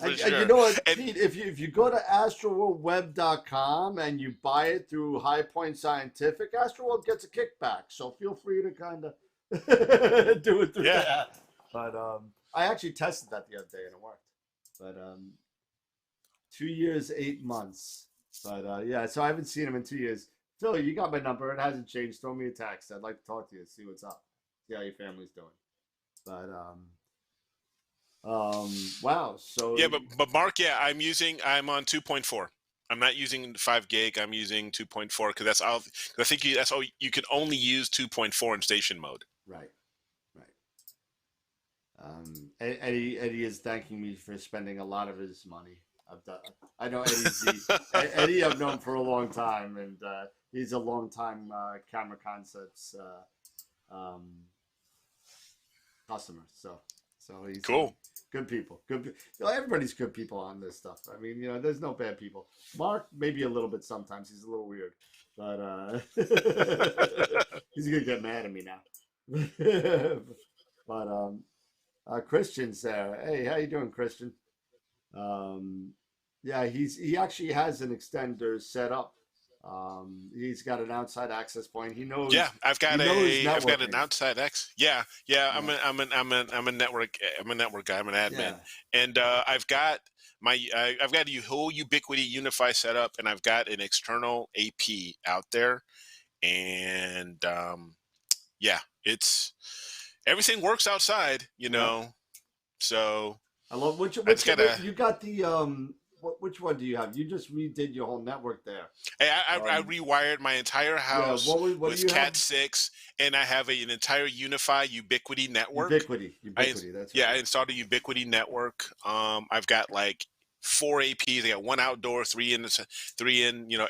For And you sure. know what, And Pete? If you go to astroworldweb.com and you buy it through High Point Scientific, Astroworld gets a kickback. So feel free to kind of do it through yeah, that. But I actually tested that the other day and it worked. But 2 years, 8 months. But yeah, so I haven't seen him in 2 years. Philly, you got my number. It hasn't changed. Throw me a text. I'd like to talk to you. See what's up. See how your family's doing. But wow. So Yeah, but Mark, yeah, I'm on 2.4. I'm not using 5 gig. I'm using 2.4 because that's all. 'Cause I think that's all you can only use 2.4 in station mode. right, right. Eddie is thanking me for spending a lot of his money. I know Eddie I've known for a long time, and he's a long time Camera Concepts um, customer. So he's Cool. good people. Everybody's good people on this stuff. I mean, there's no bad people. Mark, maybe a little bit sometimes. He's a little weird, but he's gonna get mad at me now. But Christian's there. Hey, how you doing, Christian? Yeah, he actually has an extender set up. He's got an outside access point. He knows. Yeah, I've got networking. an outside X. Yeah. I'm a network guy. I'm an admin, Yeah. and I've got a whole Ubiquity Unify setup, and I've got an external AP out there, and yeah, it's everything works outside, So I love which I just gotta. you got the which one do you have? You just redid your whole network there. Hey, I rewired my entire house what with do you Cat have? 6, and I have an entire Unify Ubiquity network. Ubiquity. That's right. Yeah, I installed a Ubiquity network. I've got like 4 APs. I got one outdoor, three in,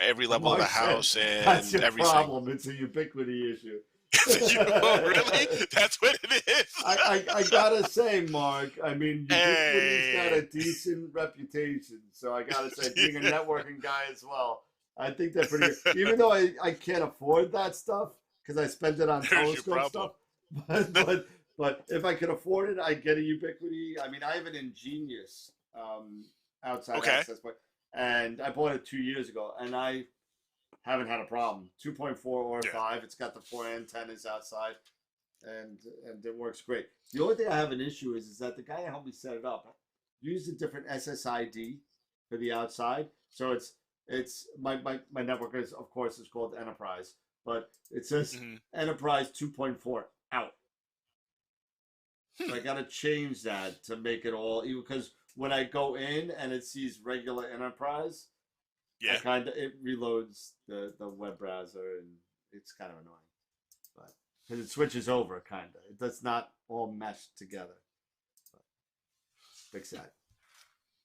every level of the house, and that's your everything. problem. It's a Ubiquity issue. Really? That's what it is. I gotta say, Mark. I mean, Ubiquity's got a decent reputation, so I gotta say, being a networking guy as well, I think they're pretty good. Even though I can't afford that stuff because I spend it on telescope stuff, but if I could afford it, I'd get a Ubiquity. I mean, I have an Ingenious outside access point, and I bought it 2 years ago, and I haven't had a problem. 2.4 or 5. It's got the 4 antennas outside, and it works great. The only thing I have an issue is that the guy who helped me set it up used a different SSID for the outside. So it's my network is, of course, is called Enterprise, but it says Enterprise 2.4 out. So I got to change that to make it all even, because when I go in and it sees regular Enterprise. Yeah, it reloads the web browser, and it's kind of annoying, but because it switches over, it does not all mesh together. But fix that,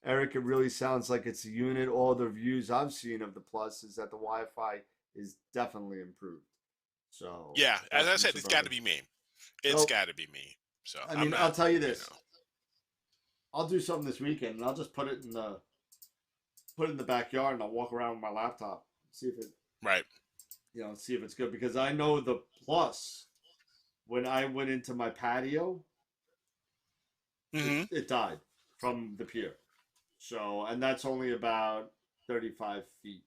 Eric. It really sounds like it's a unit. All the reviews I've seen of the Plus is that the Wi-Fi is definitely improved. So yeah, as I said, it's got to be me. It's got to be me. So I mean, I'll tell you this. I'll do something this weekend, and I'll just put it in the backyard, and I'll walk around with my laptop, see if see if it's good, because I know the Plus, when I went into my patio, it died from the pier. So, and that's only about 35 feet.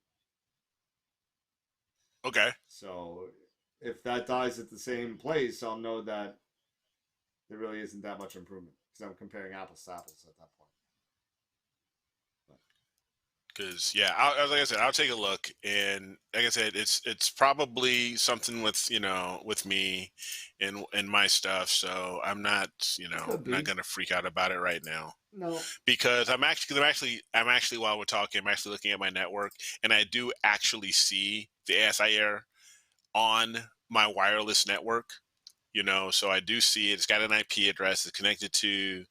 Okay. So if that dies at the same place, I'll know that there really isn't that much improvement, because I'm comparing apples to apples at that point. Because like I said, I'll take a look, and like I said, it's probably something with with me and my stuff. So I'm not not gonna freak out about it right now. No, because I'm actually while we're talking, I'm actually looking at my network, and I do actually see the ASI error on my wireless network. So I do see it. It's got an IP address. It's connected to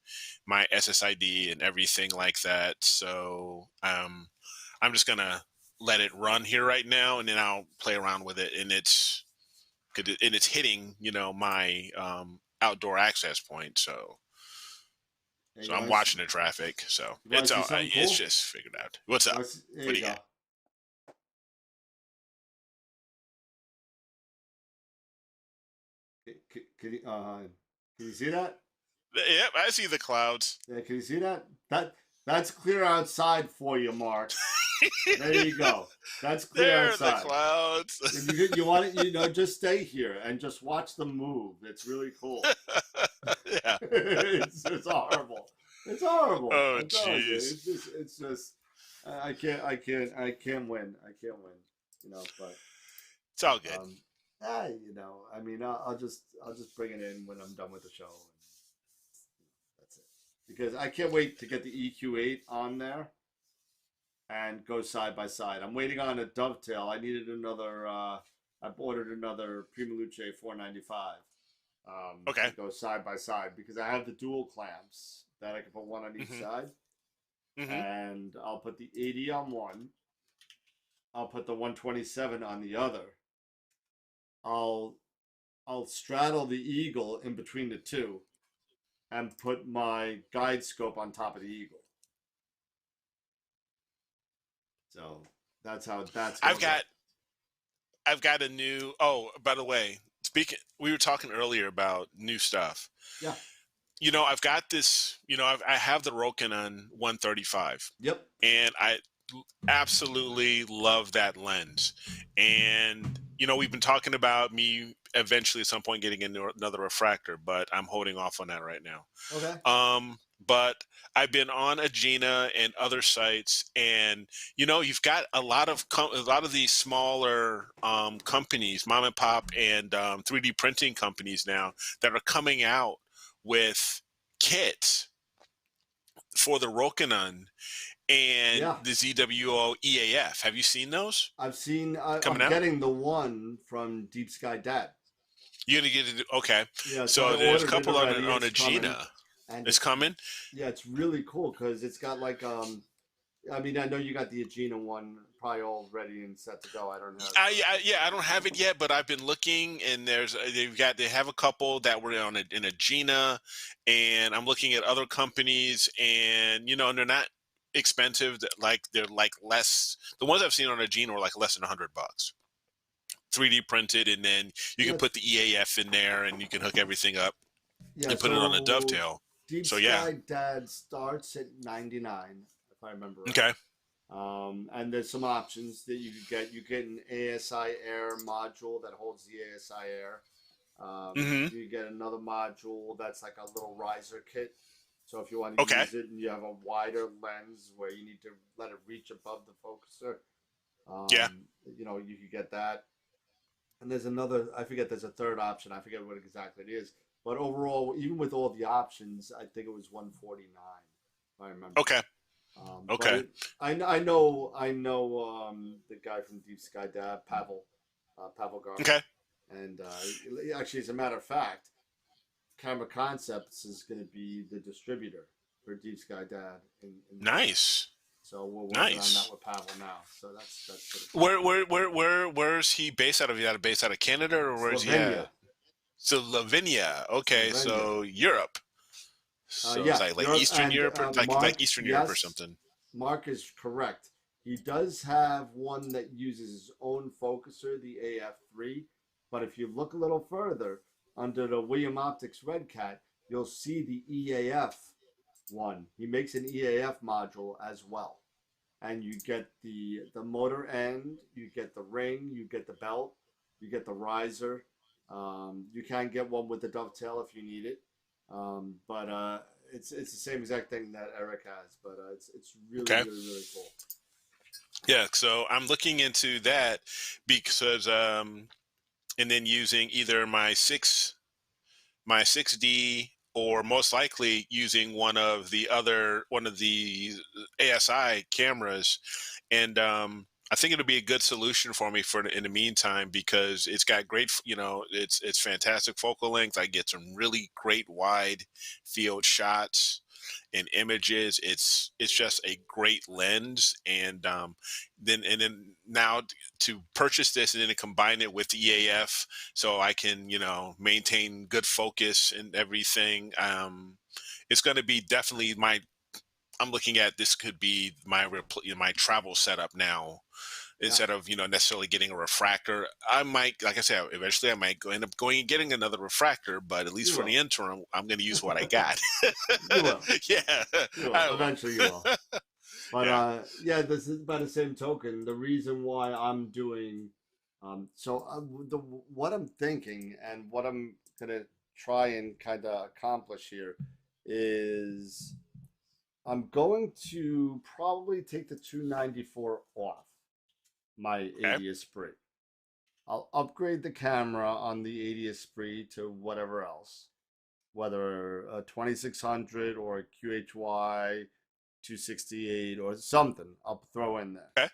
my SSID and everything like that. So I'm just gonna let it run here right now, and then I'll play around with it. And it's hitting my outdoor access point. So I'm watching the traffic. So it's all right. Cool? It's just figured out. What's up? What do you got? Can you see that? Yep, I see the clouds. Yeah, can you see that? That's clear outside for you, Mark. There you go. That's clear outside. The clouds. You want it, just stay here and just watch them move. It's really cool. Yeah. It's horrible. It's horrible. Oh, jeez. It's just I can't win. I can't win. You know, but It's all good. um, I mean, I'll just bring it in when I'm done with the show, and that's it. Because I can't wait to get the EQ8 on there and go side by side. I'm waiting on a dovetail. I needed another. I've ordered another Primaluce 495 Okay. to go side by side because I have the dual clamps that I can put one on each Mm-hmm. side, Mm-hmm. and I'll put the 80 on one. I'll put the 127 on the other. I'll I'll straddle the eagle in between the two and put my guide scope on top of the eagle. So that's how that's gonna I've go. got I've got a new. Oh, by the way, speaking, we were talking earlier about new stuff. Yeah. I've got this. I have the Rokinon 135, Yep. and I absolutely love that lens. And we've been talking about me eventually at some point getting another refractor, but I'm holding off on that right now. Okay. But I've been on Agena and other sites, and you've got a lot of these smaller companies, mom and pop, and 3D printing companies now that are coming out with kits for the Rokinon and Yeah. the ZWO EAF. Have you seen those I've seen. coming I'm out? getting the one from Deep Sky Dad. You're gonna get it. Okay, Yeah. So I so there's a ordered it couple already. on It's coming, Agena. and It's coming. yeah, it's really cool because it's got like I mean, I know you got the Agena one probably all ready and set to go. I don't have. Yeah, I don't have it yet, but I've been looking, and they have a couple that were in Agena, and I'm looking at other companies, and and they're not expensive. They're like less. The ones I've seen on Agena were like less than $100. 3D printed, and then you can Yeah. put the EAF in there, and you can hook everything up Yeah. and put it on a So dovetail. Deep So yeah, Sky Dad starts at 99, if I remember right. okay, And there's some options that you could get. You get an ASI Air module that holds the ASI Air. mm-hmm, You get another module that's like a little riser kit. So if you want to okay, use it and you have a wider lens where you need to let it reach above the focuser, yeah, you could get that. And there's another, I forget, there's a third option. I forget what exactly it is. But overall, even with all the options, I think it was 149, if I remember. okay, But okay, I know the guy from Deep Sky Dad, Pavel Garland, okay, and actually, as a matter of fact, Camera Concepts is going to be the distributor for Deep Sky Dad in the States. nice. So we're working on that Nice. with Pavel now. So that's pretty cool. Where's he based out of? Is he based out of Canada, or where's he Slovenia, at? So Lavinia. Okay, Slovenia. so Europe. So it's Yeah, like Europe Eastern and Europe, or like Mark. Eastern Europe or Yes, something. Mark is correct. He does have one that uses his own focuser, the AF3. But if you look a little further under the William Optics Red Cat, you'll see the EAF one. He makes an EAF module as well. And you get the motor end, you get the ring, you get the belt, you get the riser. You can get one with the dovetail if you need it. But it's the same exact thing that Eric has, but it's really Okay. really really cool. Yeah. So I'm looking into that because and then using either my 6D, or most likely using one of the ASI cameras, and I think it'll be a good solution for me for in the meantime, because it's got great, it's fantastic focal length. I get some really great wide field shots and images. It's just a great lens, and then now to purchase this and then to combine it with the EAF, so I can maintain good focus and everything. It's going to be definitely my. I'm looking at this could be my travel setup now, Yeah, instead of necessarily getting a refractor. I might, like I said, eventually I might end up going and getting another refractor, but at least you for the will. interim, I'm going to use what I got. You will. Yeah, You will. I will. Eventually, you will. But Yeah. yeah, this is by the same token. The reason why I'm doing, what I'm thinking and what I'm gonna try and kind of accomplish here is I'm going to probably take the 294 off my Okay. 80 Esprit. I'll upgrade the camera on the 80 Esprit to whatever else, whether a 2600 or a QHY 268 or something. I'll throw in there. Okay.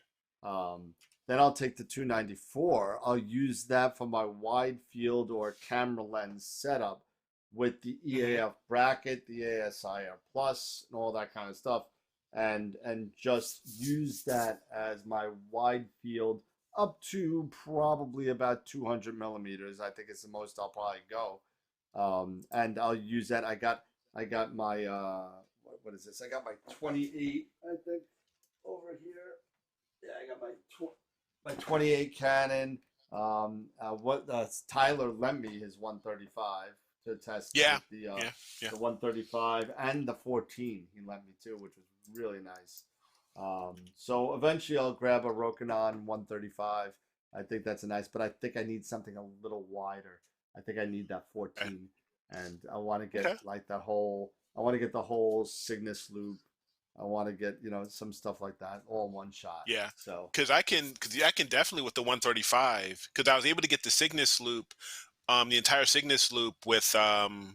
Then I'll take the 294. I'll use that for my wide field or camera lens setup with the EAF bracket, the ASIR plus, and all that kind of stuff, and just use that as my wide field up to probably about 200 millimeters. I think it's the most I'll probably go, and I'll use that. I got my what is this? I got my 28, I think, over here. Yeah, I got my 28 Canon. Tyler lent me his 135 to test Yeah. with Yeah. the 135 and the 14 he lent me too, which was really nice. So eventually I'll grab a Rokinon 135. I think that's a nice, but I think I need something a little wider. I think I need that 14, and I want to get like that whole. I want to get the whole Cygnus loop. I want to get some stuff like that all in one shot. Yeah. So Because I can definitely with the 135, because I was able to get the Cygnus loop, the entire Cygnus loop with my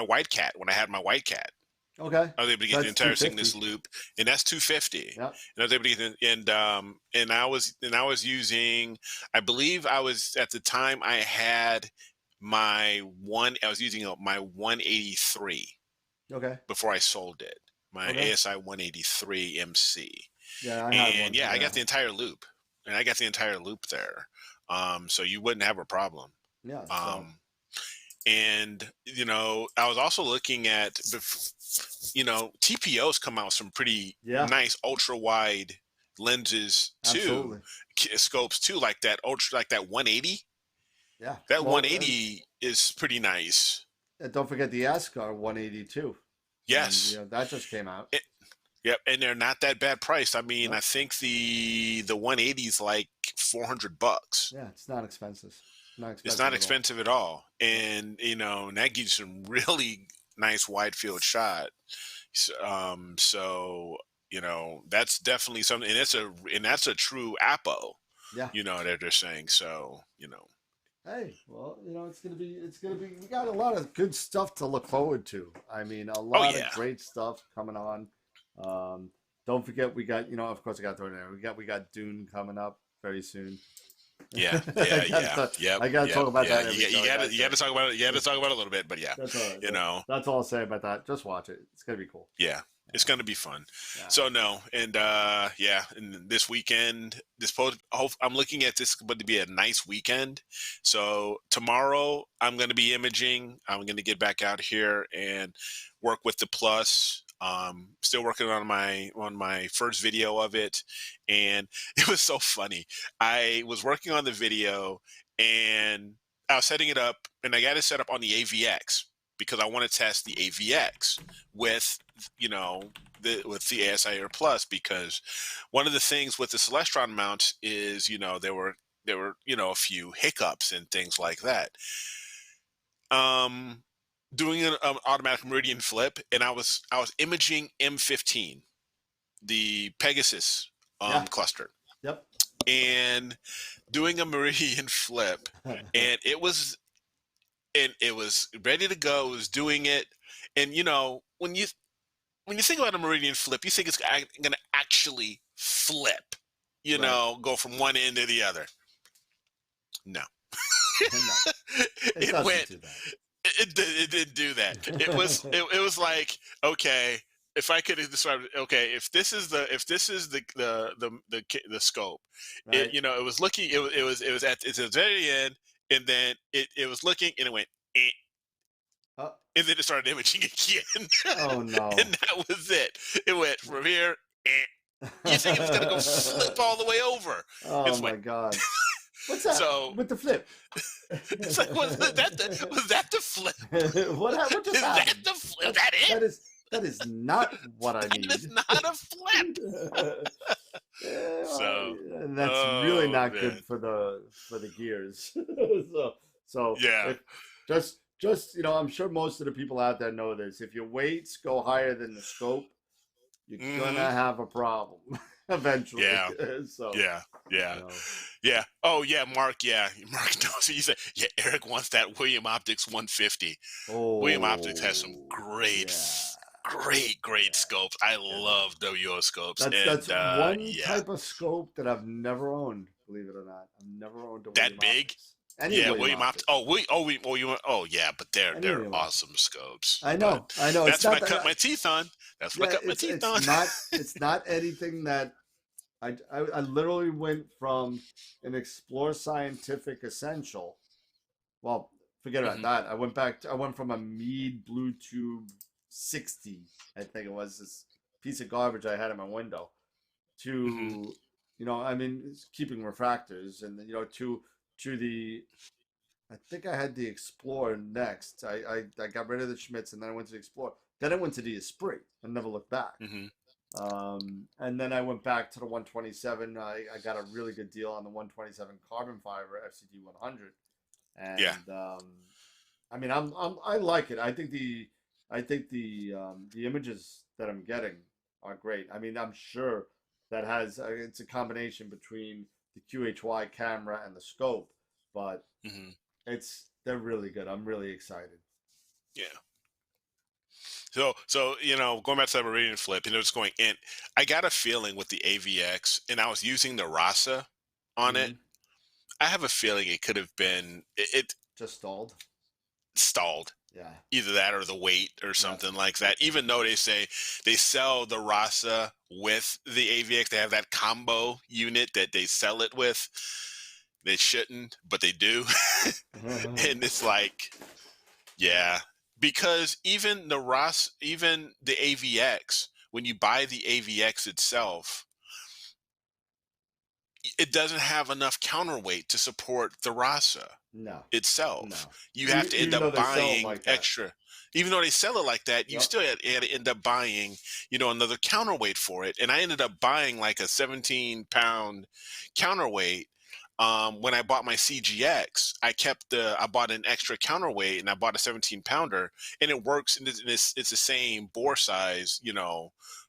White Cat when I had my White Cat. okay, I was able to get the entire Cygnus loop, and that's 250. Yeah. And I was able to get and I was using, I believe I was at the time I had my I was using my 183 Okay. before I sold it. My Okay. ASI 183 MC. Yeah, I had one. And yeah, I got the entire loop. And I got the entire loop there. So you wouldn't have a problem. Yeah. So. And I was also looking at TPO's come out with some pretty nice ultra wide lenses too. Absolutely. Scopes too, like that 180. Yeah. That 180 is pretty nice. And don't forget the Ascar 182. Yes. And, that just came out. Yep, and they're not that bad priced. I mean, I think the 180 is like $400. Yeah, it's not expensive. It's not expensive at all, and and that gives you some really nice wide field shot. So that's definitely something, and that's a true Apo. Yeah. That they're saying. So Hey, well, it's gonna be. We got a lot of good stuff to look forward to. I mean, a lot of great stuff coming on. Don't forget, we got of course I got to throw it in there. We got Dune coming up very soon. Yeah. I gotta talk about that. You gotta talk about it. You gotta talk about it a little bit, but yeah, that's all right. That's all I'll say about that. Just watch it. It's gonna be cool. Yeah. It's going to be fun. Yeah. So no, and and this weekend, I'm looking at this going to be a nice weekend. So tomorrow I'm going to be imaging. I'm going to get back out here and work with the Plus. Still working on my first video of it, and it was so funny. I was working on the video and I was setting it up, and I got it set up on the AVX because I want to test the AVX with with the ASIR Plus, because one of the things with the Celestron mounts is there were a few hiccups and things like that. Doing an automatic meridian flip, and I was imaging M15, the Pegasus cluster. Yep. And doing a meridian flip, and it was ready to go. It was doing it, and when you think about a meridian flip, you think it's going to actually flip, go from one end to the other. No. No. It went. Do that. It didn't do that. It was like, okay, if I could describe it, okay, if this is the scope, right. It was looking, it was at the very end, and then it was looking, and it went, and then it started imaging again. Oh no! And that was it. It went from here. You think it's gonna go flip all the way over? Oh my god! What's that? So, with the flip? It's like, was that the flip? What just is happened? That the flip? Is that it? That is not what I need. It's not a flip. And that's really not good for the gears. so yeah. Just just I'm sure most of the people out there know this. If your weights go higher than the scope, you're Hmm. gonna have a problem eventually. Yeah. So, Yeah. you Yeah. know, Yeah. Oh yeah, Mark. Yeah, Mark knows. He said, "Yeah, Eric wants that William Optics 150." William Optics has some oh great, yeah, great yeah, scopes. I yeah. love WO scopes, That's and one yeah, type of scope that I've never owned. Believe it or not, I've never owned a that William big. Optics. Any Yeah, William William Optics. Optics. Oh yeah, but Any they're William Optics. awesome scopes. I But know, I know. It's that's what not I cut that. my teeth on. That's what I Yeah, cut my teeth it's on. not anything that I literally went from an Explore Scientific Essential. Well, forget about Hmm. that. I went from a Mead Blue Tube 60, I think it was, this piece of garbage I had in my window, Hmm. to I mean, it's keeping refractors, and to the I think I had the Explorer next. I got rid of the Schmitz, and then I went to the Explorer. Then I went to the Esprit and never looked back. Hmm. And then I went back to the 127. I got a really good deal on the 127 carbon fiber FCD 100, Yeah. and I mean, I like it. I think the images that I'm getting are great. I mean, I'm sure that has it's a combination between the QHY camera and the scope, but Hmm. they're really good. I'm really excited. Yeah. So going back to that Meridian flip, it's going in. I got a feeling with the AVX, and I was using the Rasa on it. Hmm. I have a feeling it could have been it Just stalled. stalled. Yeah, Either that or the weight or yeah, something like that. Even though they say they sell the Rasa with the AVX, they have that combo unit that they sell it with. They shouldn't, but they do. And it's like, yeah, because even the AVX, when you buy the AVX itself, it doesn't have enough counterweight to support the Rasa no, itself. no. You have to end Even though up they sell them buying like that. extra. Even though they sell it like that, you Yep. still had to end up buying, another counterweight for it. And I ended up buying like a 17-pound counterweight. When I bought my CGX, I bought an extra counterweight and I bought a 17-pounder, and it works, and it's the same bore size,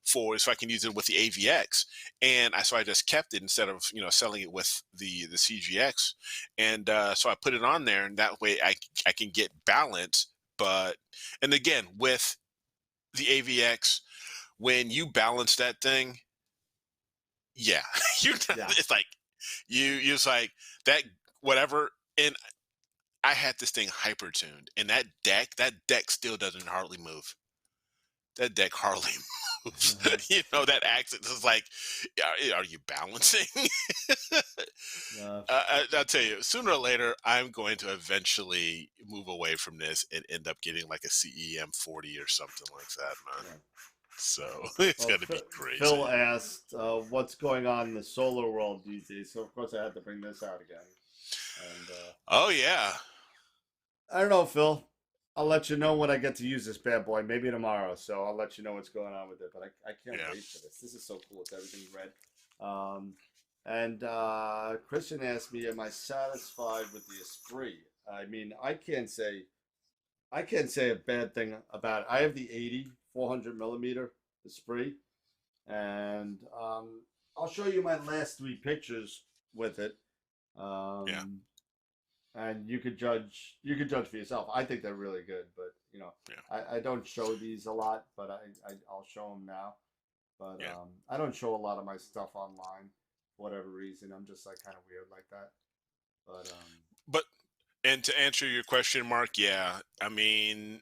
so I can use it with the AVX. And so I just kept it instead of selling it with the CGX, and so I put it on there, and that way I can get balance. But and again with the AVX, when you balance that thing, yeah, you're not, Yeah. it's like you it's like that whatever. And I had this thing hyper tuned, and that deck still doesn't hardly move. That deck hardly moves. That accent is like, are you balancing? Uh, I'll tell you, sooner or later, I'm going to eventually move away from this and end up getting like a CEM 40 or something like that, man. yeah. So it's Well, going to be crazy. Phil asked what's going on in the solar world these days, so of course I had to bring this out again. And Oh, yeah. I don't know, Phil. I'll let you know when I get to use this bad boy. Maybe tomorrow. So I'll let you know what's going on with it. But I can't Yeah. wait for this. This is so cool. It's everything red. Um, and Christian asked me, "Am I satisfied with the Esprit?" I mean, I can't say a bad thing about it. I have the 80 400 millimeter Esprit, and I'll show you my last three pictures with it. Yeah. Um, and you could judge for yourself. I think they're really good, but Yeah. I don't show these a lot, but I'll show them now. But Yeah. I don't show a lot of my stuff online for whatever reason. I'm just like kind of weird like that. But But, and to answer your question, Mark, yeah. I mean,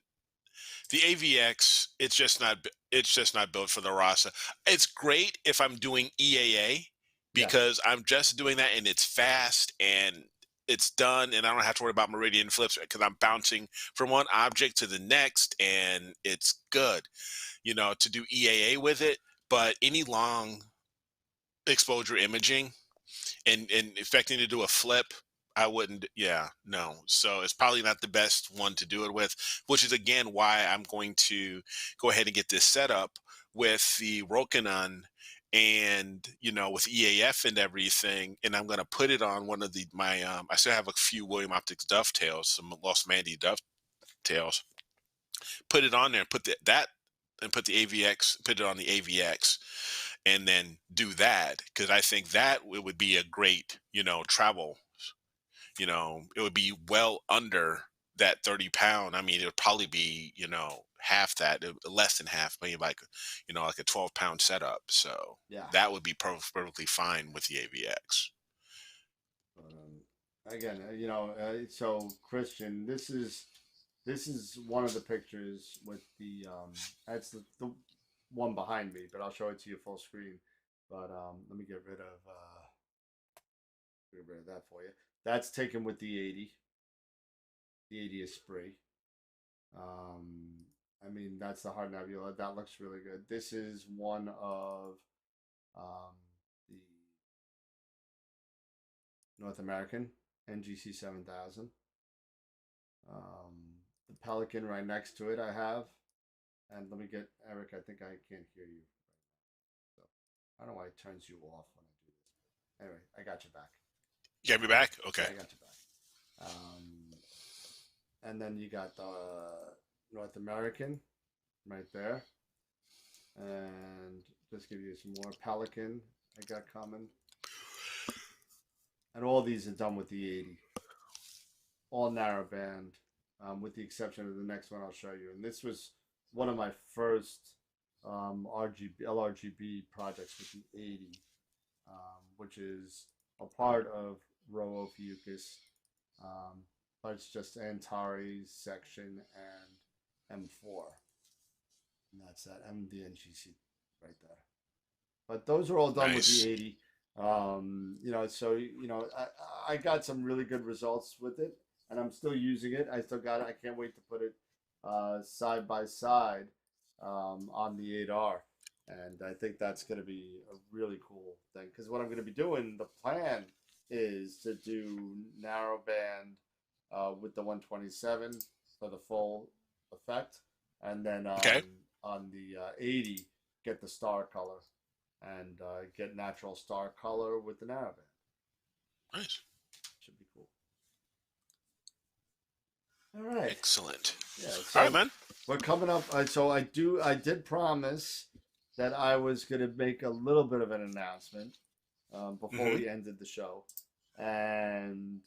the AVX, it's just not built for the Rasa. It's great if I'm doing EAA, yeah, because I'm just doing that and it's fast and it's done, and I don't have to worry about meridian flips because I'm bouncing from one object to the next, and it's good, to do EAA with it. But any long exposure imaging and expecting to do a flip, I wouldn't. Yeah, no. So it's probably not the best one to do it with, which is again why I'm going to go ahead and get this set up with the Rokinon, and with EAF and everything, and I'm going to put it on one of my I still have a few William Optics dovetails, some Lost Mandy details, put it on there, put that, and put the AVX, put it on the AVX, and then do that, because I think that it would be a great, travel. It would be well under that 30 pound. I mean, it would probably be, half that, less than half, maybe like, like a 12 pound setup. So Yeah. that would be perfectly fine with the AVX. Again, so Christian, this is one of the pictures with the that's the one behind me, but I'll show it to you full screen. But let me get rid of that for you. That's taken with the 80. The 80 is Spree. I mean, that's the Hard Nebula. That looks really good. This is one of the North American NGC 7000. The Pelican right next to it I have. And let me get, Eric, I think I can't hear you. So I don't know why it turns you off when I do this. Anyway, I got you back. You got me back? Okay. Yeah, I got you back. And then you got the North American right there. And just give you some more Pelican I got coming. And all these are done with the 80. All narrowband, with the exception of the next one I'll show you. And this was one of my first LRGB projects with the 80, which is a part of Row Ophiuchus, but it's just Antares section and M4. And that's that, MDNGC right there. But those are all done with the 80. So I got some really good results with it, and I'm still using it. I still got it. I can't wait to put it side by side on the 8R, and I think that's going to be a really cool thing, because what I'm going to be doing, the plan is to do narrowband with the 127 for the full effect, and then on the 80 get the star color and get natural star color with the narrowband. Nice. Should be cool. All right. Excellent. Yeah. So all right, man. We're coming up. So I did promise that I was going to make a little bit of an announcement before we ended the show, and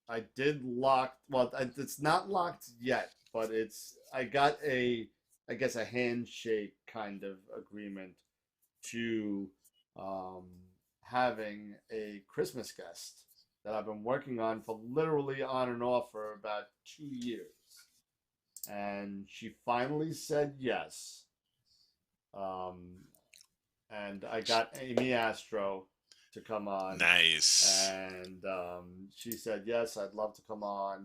I did lock. Well, it's not locked yet, but I got I guess a handshake kind of agreement to having a Christmas guest that I've been working on for literally on and off for about 2 years. And she finally said yes. And I got Amy Astro to come on. Nice. And she said, yes, I'd love to come on.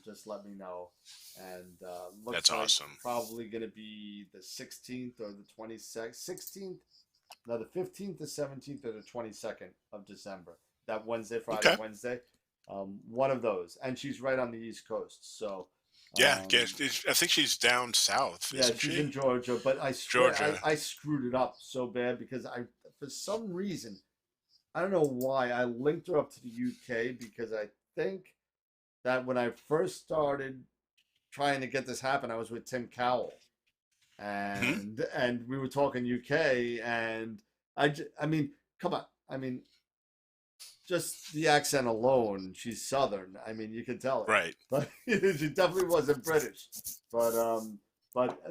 Just let me know. And looks that's like awesome. Probably going to be the 16th or the 22nd. 16th? No, the 15th, the 17th, or the 22nd of December. That Wednesday, Friday, Wednesday. One of those. And she's right on the East Coast. So. Yeah, I think she's down south. Yeah, she's in Georgia, but I screwed it up so bad because for some reason, I don't know why, I linked her up to the UK, because I think that when I first started trying to get this happen, I was with Tim Cowell, and we were talking UK, and I mean, come on, I mean, just the accent alone, she's Southern. I mean, you can tell it. Right. But she definitely wasn't British. But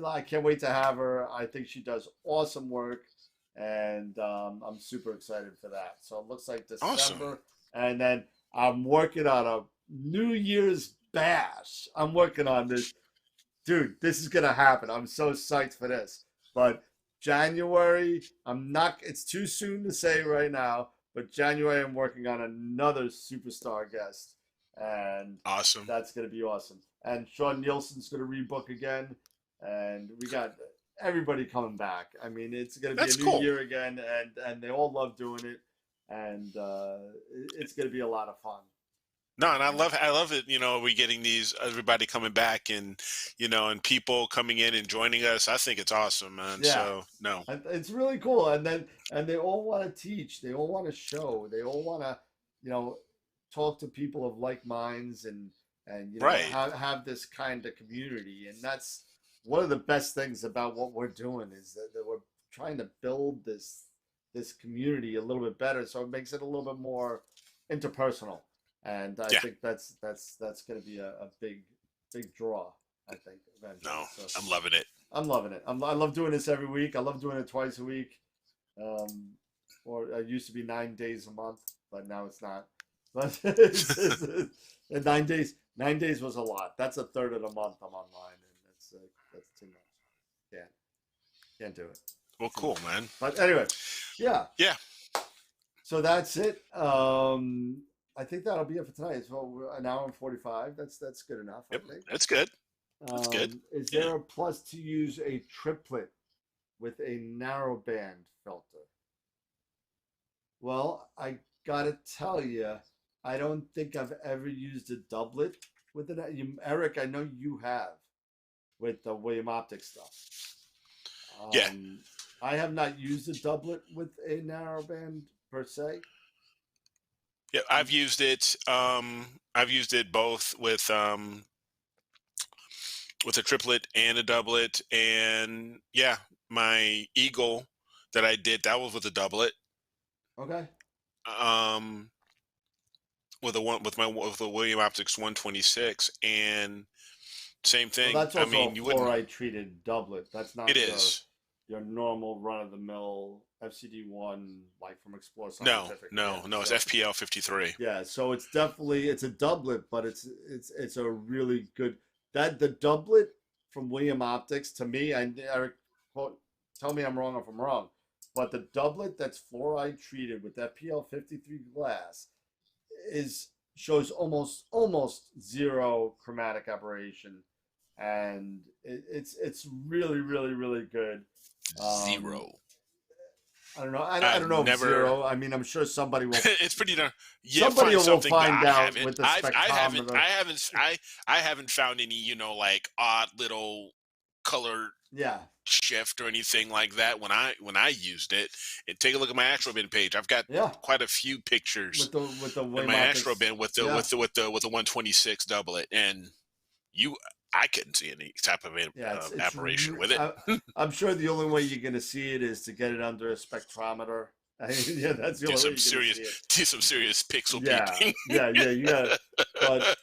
I can't wait to have her. I think she does awesome work, and I'm super excited for that. So it looks like December, awesome. And then I'm working on a New Year's bash. I'm working on this, dude. This is gonna happen. I'm so psyched for this. But January, it's too soon to say right now. But January, I'm working on another superstar guest, and awesome. That's going to be awesome. And Sean Nielsen's going to rebook again, and we got everybody coming back. I mean, it's going to be a new year again, and they all love doing it, and it's going to be a lot of fun. No, and I love it. We getting everybody coming back, and and people coming in and joining us. I think it's awesome, man. Yeah. So no, it's really cool. And they all want to teach. They all want to show. They all want to, talk to people of like minds and and Right. have this kind of community. And that's one of the best things about what we're doing is that we're trying to build this community a little bit better, so it makes it a little bit more interpersonal. And I Yeah. think that's going to be a big draw. I think eventually. No, So I'm loving it. I'm loving it. I love doing this every week. I love doing it twice a week. Um, or it used to be 9 days a month, but now it's not. But and 9 days. 9 days was a lot. That's a third of the month I'm online, and that's too much. Can't do it. Well, Too cool, much. man. But anyway, yeah. Yeah. So that's it. I think that'll be it for tonight. So an hour and 45. That's good enough. Yep. I think. That's good. That's good. Is Yeah. there a plus to use a triplet with a narrowband filter? Well, I gotta tell you, I don't think I've ever used a doublet with it. Eric, I know you have with the William Optic stuff. Yeah. I have not used a doublet with a narrowband per se. Yeah. I've used it. I've used it both with a triplet and a doublet, and yeah, my Eagle that I did, that was with a doublet. Okay. Um, with the William Optics 126, and same Well, thing. that's I also mean, a you wouldn't. fluoride treated doublet. That's not It is. your normal run of the mill FCD1 like from Explore No, Scientific. no, Yeah, no. It's so FPL 53. yeah, so it's definitely it's a doublet, but it's a really good the doublet from William Optics to me. Eric, tell me I'm wrong if I'm wrong, but the doublet that's fluoride treated with FPL 53 glass shows almost zero chromatic aberration, and it's really good. Zero. I don't know. I I've don't know if never. zero. I mean, I'm sure somebody will. It's pretty darn. Yeah, Somebody find will something, but find I out haven't. with the I haven't. spectrometer. I haven't found any. Like odd little color Yeah, shift or anything like that when I used it. And take a look at my AstroBin page. I've got yeah. quite a few pictures With the in William my Optics. AstroBin with the Yeah. with the 126 doublet, and I couldn't see any type of Yeah, aberration with it. I'm sure the only way you're gonna see it is to get it under a spectrometer. Yeah, that's the Do only way some you're serious, gonna see it. do some serious pixel Yeah, peeping. you got. But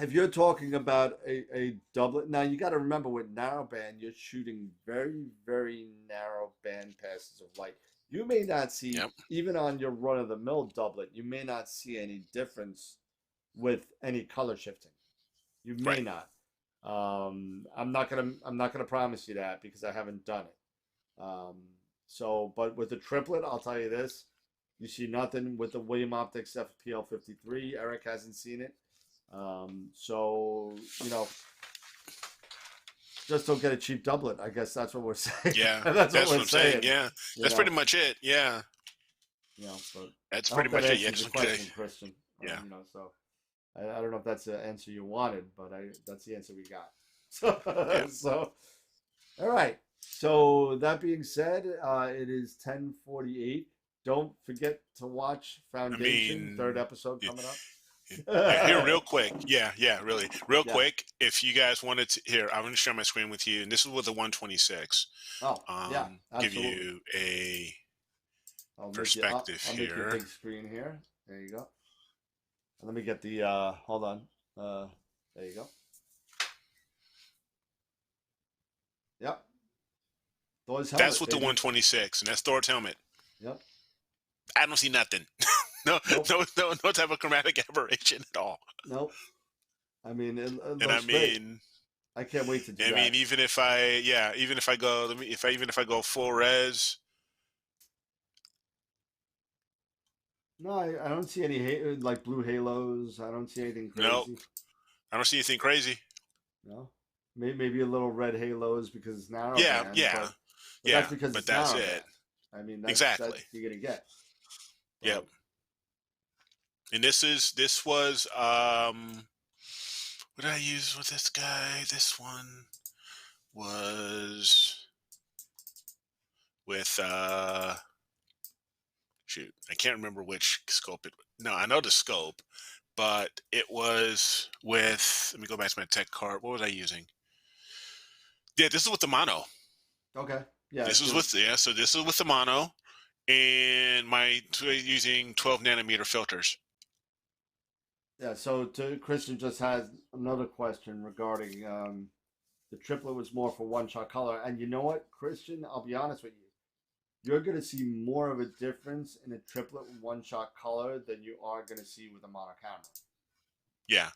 if you're talking about a doublet, now you got to remember with narrowband, you're shooting very narrow band passes of light. You may not see, Yep. even on your run-of-the-mill doublet, you may not see any difference with any color shifting. You may Right. not. I'm not gonna promise you that because I haven't done it. But with the triplet, I'll tell you this: you see nothing with the William Optics FPL 53. Eric hasn't seen it. So just don't get a cheap doublet. I guess that's what we're saying. Yeah, that's what we're I'm saying. saying. Yeah, you that's know, pretty much it. Yeah, but that's I pretty hope that much it. Yeah, answers just your okay. question, Christian. Yeah. So I don't know if that's the answer you wanted, but that's the answer we got. So, Yeah. so all right. So that being said, it is 10:48. Don't forget to watch Foundation, third episode coming up. Here, real quick. Yeah, really. Real Yeah. quick, if you guys wanted to, here, I'm going to share my screen with you. And this is with the 126. Oh, yeah, Give absolutely. you a I'll perspective I'll make you a here. big screen here. There you go. And let me get the, hold on. There you go. Yep. Thor's helmet, That's with the baby. 126, and that's Thor's helmet. Yep. I don't see nothing. No type of chromatic aberration at all. Nope. I mean, it And looks I great. mean, I can't wait to do I that. mean, even if I go full res, No, I don't see any like blue halos. I don't see anything crazy. Nope. I don't see anything crazy. No. Maybe a little red halos because it's narrow. Yeah, band, yeah, but yeah. that's because But it's that's narrow it. band. I mean, that's Exactly. you're gonna get. Yep. And this was what did I use with this guy? This one was with shoot, I can't remember which scope it. No, I know the scope, but it was with. Let me go back to my tech card. What was I using? Yeah, this is with the mono. Okay. Yeah. This is with So this is with the mono, and using 12 nanometer filters. Yeah. So Christian just has another question regarding the triplet was more for one shot color, and you know what, Christian? I'll be honest with you. You're going to see more of a difference in a triplet one shot color than you are going to see with a mono camera. Yeah.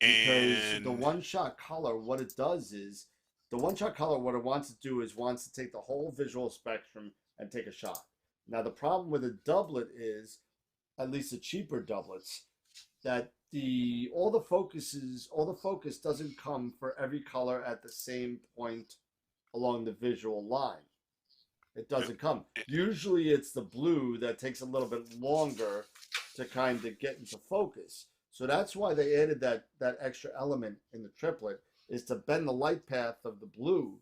Because the And one shot color, what it does is, the one shot color, what it wants to do is wants to take the whole visual spectrum and take a shot. Now, the problem with a doublet is, at least the cheaper doublets, that all the focus doesn't come for every color at the same point along the visual line. It doesn't come. Usually it's the blue that takes a little bit longer to kind of get into focus. So that's why they added that extra element in the triplet, is to bend the light path of the blue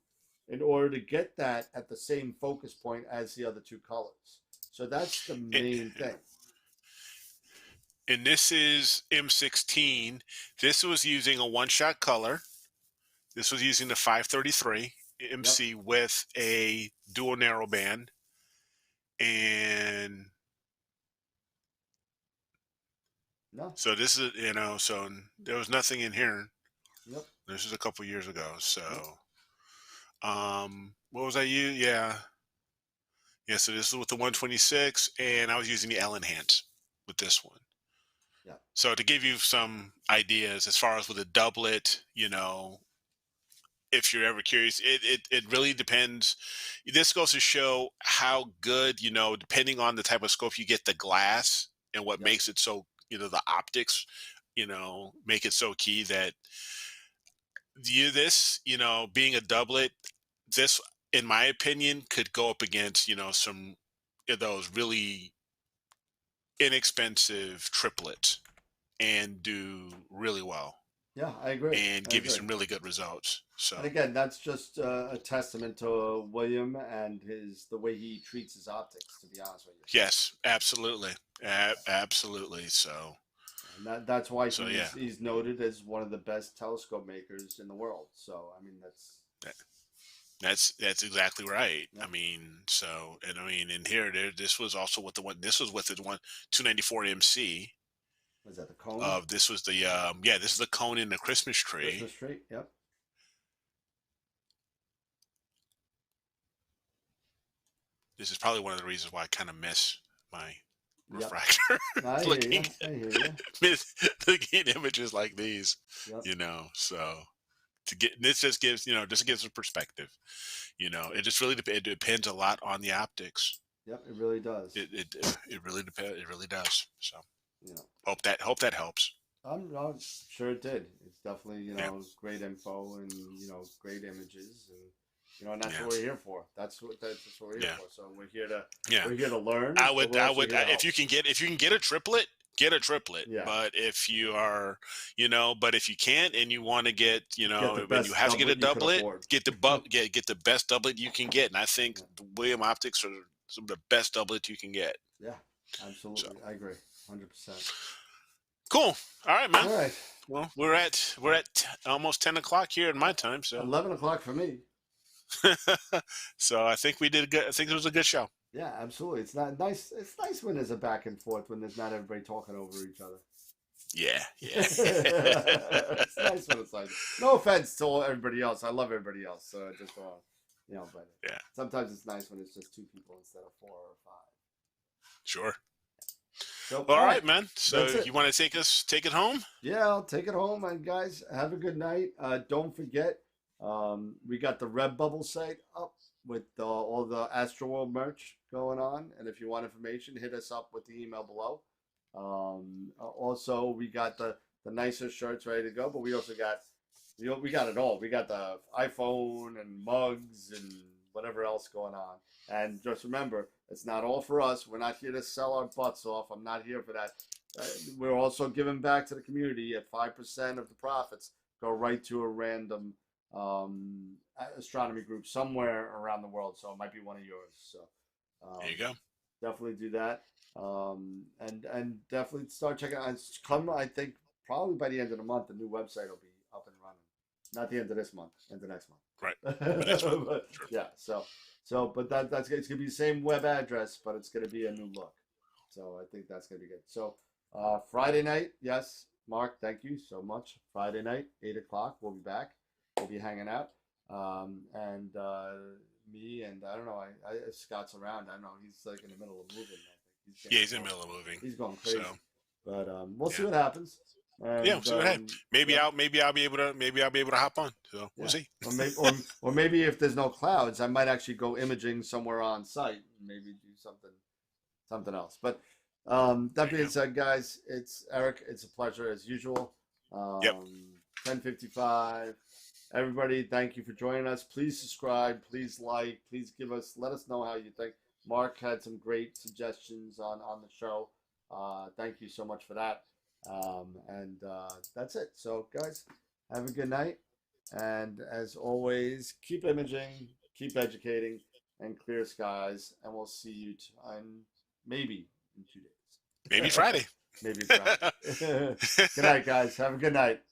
in order to get that at the same focus point as the other two colors. So that's the main thing. And this is M16. This was using a one-shot color. This was using the 533 MC with a dual narrowband. And so this is, so there was nothing in here. Yep. This is a couple years ago. So, what was I using? Yeah. Yeah. So this is with the 126, and I was using the L enhance with this one. Yeah. So to give you some ideas as far as with a doublet, if you're ever curious, it really depends. This goes to show how good, depending on the type of scope you get, the glass and what makes it so, the optics, make it so key that being a doublet, this, in my opinion, could go up against, some of those really inexpensive triplets and do really well. Yeah, I agree. And give you some really good results. So, and again, that's just a testament to William and the way he treats his optics, to be honest with you. Yes, absolutely. Absolutely. So, and that's why he's noted as one of the best telescope makers in the world. So, I mean, that's exactly right. Yeah. I mean, in here, this was also with this was with the 294 MC. Was that the cone? This was the this is the cone in the Christmas tree. Christmas tree, yep. This is probably one of the reasons why I kind of miss my refractor. I hear you. Looking at images like these, so this just gives a perspective. It just really it depends a lot on the optics. Yep, it really does. It really depends. It really does. So. Hope that helps. I'm sure it did. It's definitely great info and great images, and that's what we're here for. That's what we're here for. So we're here to learn. I would if you can get a triplet, get a triplet. Yeah. But if you are but if you can't and you want to get when you have to get a doublet, get the best doublet you can get. And I think William Optics are some of the best doublets you can get. Yeah, absolutely. So. I agree. 100%. Cool. All right, man. All right. Well, we're at almost 10 o'clock here in my time. So 11 o'clock for me. So I think we did good. I think it was a good show. Yeah, absolutely. It's not nice. It's nice when there's a back and forth, when there's not everybody talking over each other. Yeah. It's nice when it's like, no offense to everybody else. I love everybody else. So I just but sometimes it's nice when it's just two people instead of 4 or 5. Sure. So, all right, man. So you want to take it home? Yeah, I'll take it home. And guys, have a good night. Don't forget, we got the Redbubble site up with all the AstroWorld merch going on. And if you want information, hit us up with the email below. Also, we got the nicer shirts ready to go, but we also got we got it all. We got the iPhone and mugs and whatever else going on. And just remember, it's not all for us. We're not here to sell our butts off. I'm not here for that. We're also giving back to the community at 5% of the profits go right to a random astronomy group somewhere around the world. So it might be one of yours. So there you go. Definitely do that. And definitely start checking out. Come, I think probably by the end of the month, the new website will be up and running. Not the end of this month, into next month. Right. Next month. But, Sure. yeah. But that's it's gonna be the same web address, but it's gonna be a new look. So I think that's gonna be good. So Friday night, yes, Mark, thank you so much. Friday night, 8 o'clock, we'll be back. We'll be hanging out. And me and I don't know, if Scott's around. I don't know. He's like in the middle of moving. I think Yeah, he's in the middle of moving. He's going crazy. So, but we'll see yeah. what happens. And, Yeah, we'll see what happens. Maybe yeah. I'll be able to hop on. So we'll see. Or maybe if there's no clouds, I might actually go imaging somewhere on site and maybe do something else. But that being said, guys, it's Eric. It's a pleasure as usual. 10:55. Everybody, thank you for joining us. Please subscribe. Please like. Please let us know how you think. Mark had some great suggestions on the show. Thank you so much for that. And that's it. So, guys, have a good night. And as always, keep imaging, keep educating, and clear skies. And we'll see you maybe in 2 days. Maybe Friday. Maybe Friday. Good night, guys. Have a good night.